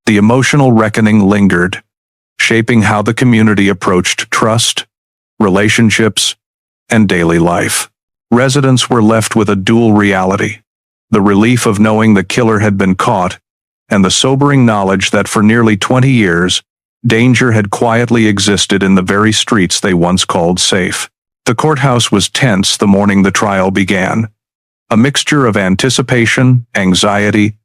the emotional reckoning lingered, shaping how the community approached trust, relationships, and daily life. Residents were left with a dual reality: the relief of knowing the killer had been caught, and the sobering knowledge that for nearly 20 years, danger had quietly existed in the very streets they once called safe. The courthouse was tense the morning the trial began, a mixture of anticipation, anxiety,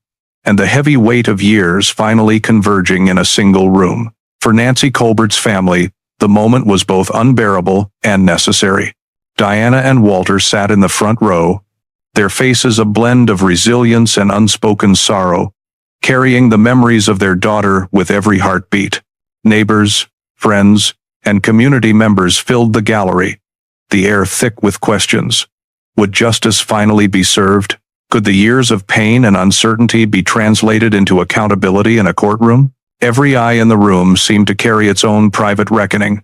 and the heavy weight of years finally converging in a single room. For Nancy Colbert's family, the moment was both unbearable and necessary. Diana and Walter sat in the front row, their faces a blend of resilience and unspoken sorrow, carrying the memories of their daughter with every heartbeat. Neighbors, friends, and community members filled the gallery, the air thick with questions. Would justice finally be served? Could the years of pain and uncertainty be translated into accountability in a courtroom? Every eye in the room seemed to carry its own private reckoning.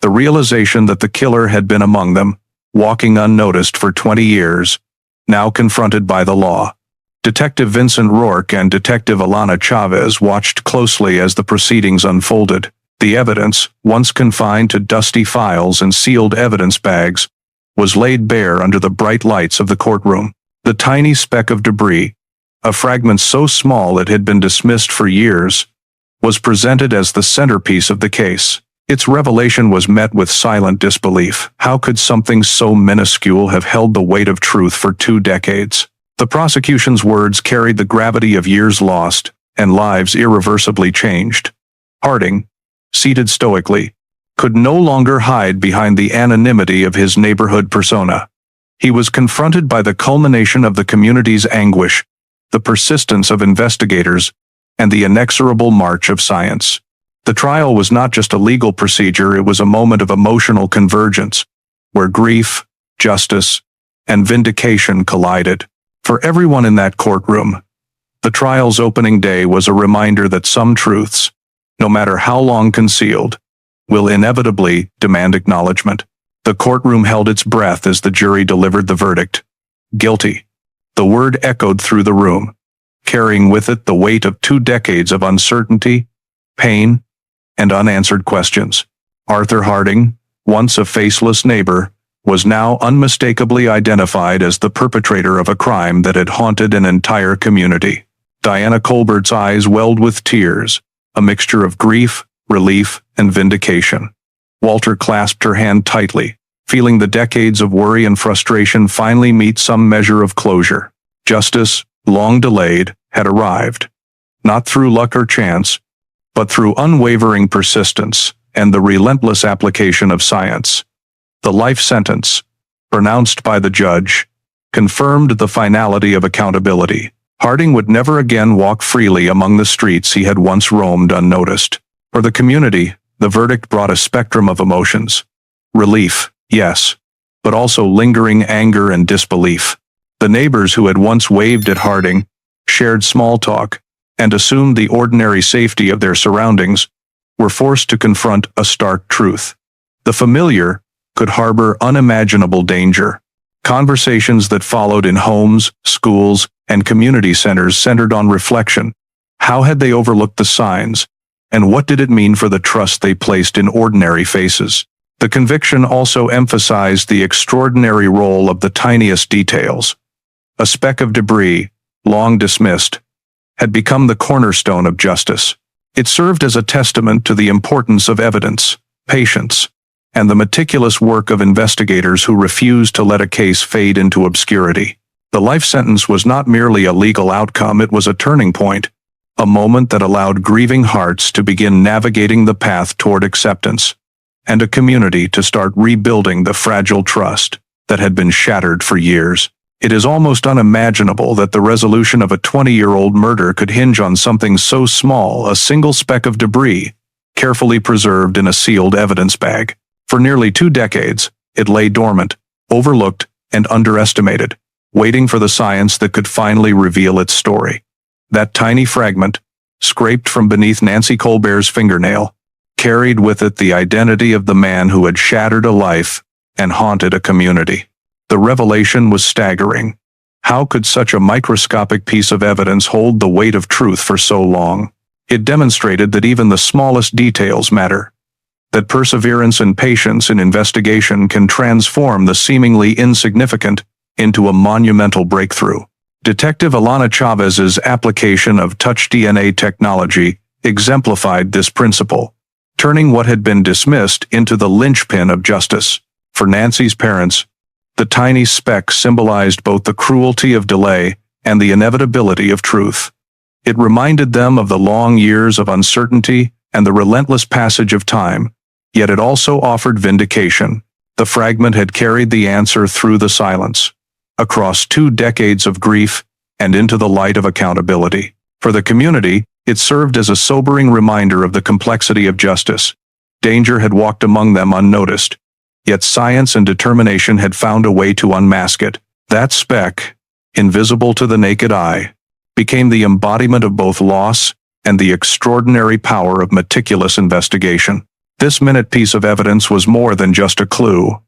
The realization that the killer had been among them, walking unnoticed for 20 years, now confronted by the law. Detective Vincent Rourke and Detective Alana Chavez watched closely as the proceedings unfolded. The evidence, once confined to dusty files and sealed evidence bags, was laid bare under the bright lights of the courtroom. The tiny speck of debris, a fragment so small it had been dismissed for years, was presented as the centerpiece of the case. Its revelation was met with silent disbelief. How could something so minuscule have held the weight of truth for 2 decades? The prosecution's words carried the gravity of years lost and lives irreversibly changed. Harding, seated stoically, could no longer hide behind the anonymity of his neighborhood persona. He was confronted by the culmination of the community's anguish, the persistence of investigators, and the inexorable march of science. The trial was not just a legal procedure, it was a moment of emotional convergence, where grief, justice, and vindication collided. For everyone in that courtroom, the trial's opening day was a reminder that some truths, no matter how long concealed, will inevitably demand acknowledgement. The courtroom held its breath as the jury delivered the verdict. Guilty. The word echoed through the room, carrying with it the weight of 2 decades of uncertainty, pain, and unanswered questions. Arthur Harding, once a faceless neighbor, was now unmistakably identified as the perpetrator of a crime that had haunted an entire community. Diana Colbert's eyes welled with tears, a mixture of grief, relief, and vindication. Walter clasped her hand tightly, feeling the decades of worry and frustration finally meet some measure of closure. Justice, long delayed, had arrived. Not through luck or chance, but through unwavering persistence and the relentless application of science. The life sentence, pronounced by the judge, confirmed the finality of accountability. Harding would never again walk freely among the streets he had once roamed unnoticed. For the community, the verdict brought a spectrum of emotions. Relief, yes, but also lingering anger and disbelief. The neighbors who had once waved at Harding, shared small talk, and assumed the ordinary safety of their surroundings, were forced to confront a stark truth. The familiar, could harbor unimaginable danger. Conversations that followed in homes, schools, and community centers centered on reflection. How had they overlooked the signs? And what did it mean for the trust they placed in ordinary faces? The conviction also emphasized the extraordinary role of the tiniest details. A speck of debris, long dismissed, had become the cornerstone of justice. It served as a testament to the importance of evidence, patience, and the meticulous work of investigators who refused to let a case fade into obscurity. The life sentence was not merely a legal outcome, it was a turning point, a moment that allowed grieving hearts to begin navigating the path toward acceptance, and a community to start rebuilding the fragile trust that had been shattered for years. It is almost unimaginable that the resolution of a 20-year-old murder could hinge on something so small, a single speck of debris, carefully preserved in a sealed evidence bag. For nearly 2 decades, it lay dormant, overlooked, and underestimated, waiting for the science that could finally reveal its story. That tiny fragment, scraped from beneath Nancy Colbert's fingernail, carried with it the identity of the man who had shattered a life and haunted a community. The revelation was staggering. How could such a microscopic piece of evidence hold the weight of truth for so long? It demonstrated that even the smallest details matter, that perseverance and patience in investigation can transform the seemingly insignificant into a monumental breakthrough. Detective Alana Chavez's application of touch DNA technology exemplified this principle, turning what had been dismissed into the linchpin of justice. For Nancy's parents, the tiny speck symbolized both the cruelty of delay and the inevitability of truth. It reminded them of the long years of uncertainty and the relentless passage of time, yet it also offered vindication. The fragment had carried the answer through the silence, across 2 decades of grief, and into the light of accountability. For the community, it served as a sobering reminder of the complexity of justice. Danger had walked among them unnoticed, yet science and determination had found a way to unmask it. That speck, invisible to the naked eye, became the embodiment of both loss and the extraordinary power of meticulous investigation. This minute piece of evidence was more than just a clue.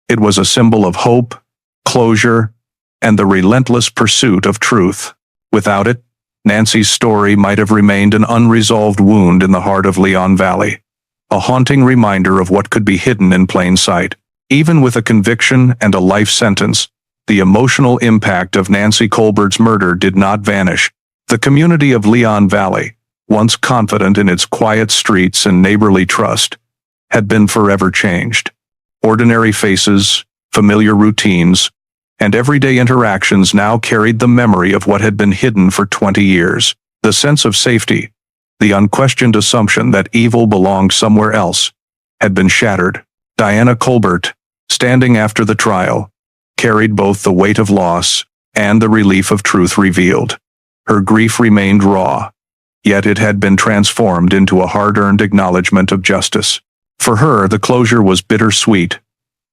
It was a symbol of hope, closure, and the relentless pursuit of truth. Without it, Nancy's story might have remained an unresolved wound in the heart of Leon Valley, a haunting reminder of what could be hidden in plain sight. Even with a conviction and a life sentence, the emotional impact of Nancy Colbert's murder did not vanish. The community of Leon Valley, once confident in its quiet streets and neighborly trust, had been forever changed. Ordinary faces, familiar routines, and everyday interactions now carried the memory of what had been hidden for 20 years. The sense of safety, the unquestioned assumption that evil belonged somewhere else, had been shattered. Diana Colbert, standing after the trial, carried both the weight of loss and the relief of truth revealed. Her grief remained raw, yet it had been transformed into a hard-earned acknowledgement of justice. For her, the closure was bittersweet.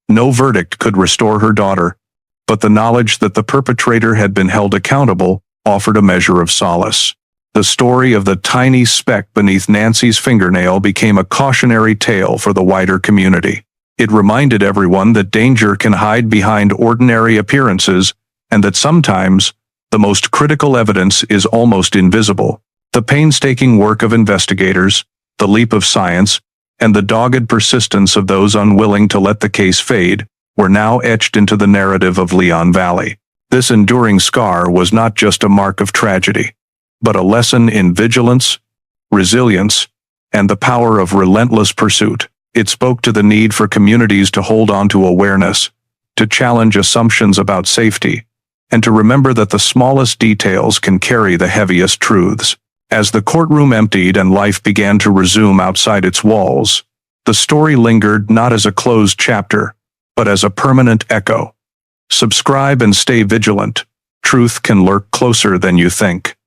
No verdict could restore her daughter, but the knowledge that the perpetrator had been held accountable offered a measure of solace. The story of the tiny speck beneath Nancy's fingernail became a cautionary tale for the wider community. It reminded everyone that danger can hide behind ordinary appearances, and that sometimes the most critical evidence is almost invisible. The painstaking work of investigators, the leap of science, and the dogged persistence of those unwilling to let the case fade were now etched into the narrative of Leon Valley. This enduring scar was not just a mark of tragedy, but a lesson in vigilance, resilience, and the power of relentless pursuit. It spoke to the need for communities to hold on to awareness, to challenge assumptions about safety, and to remember that the smallest details can carry the heaviest truths. As the courtroom emptied and life began to resume outside its walls, the story lingered not as a closed chapter, but as a permanent echo. Subscribe and stay vigilant. Truth can lurk closer than you think.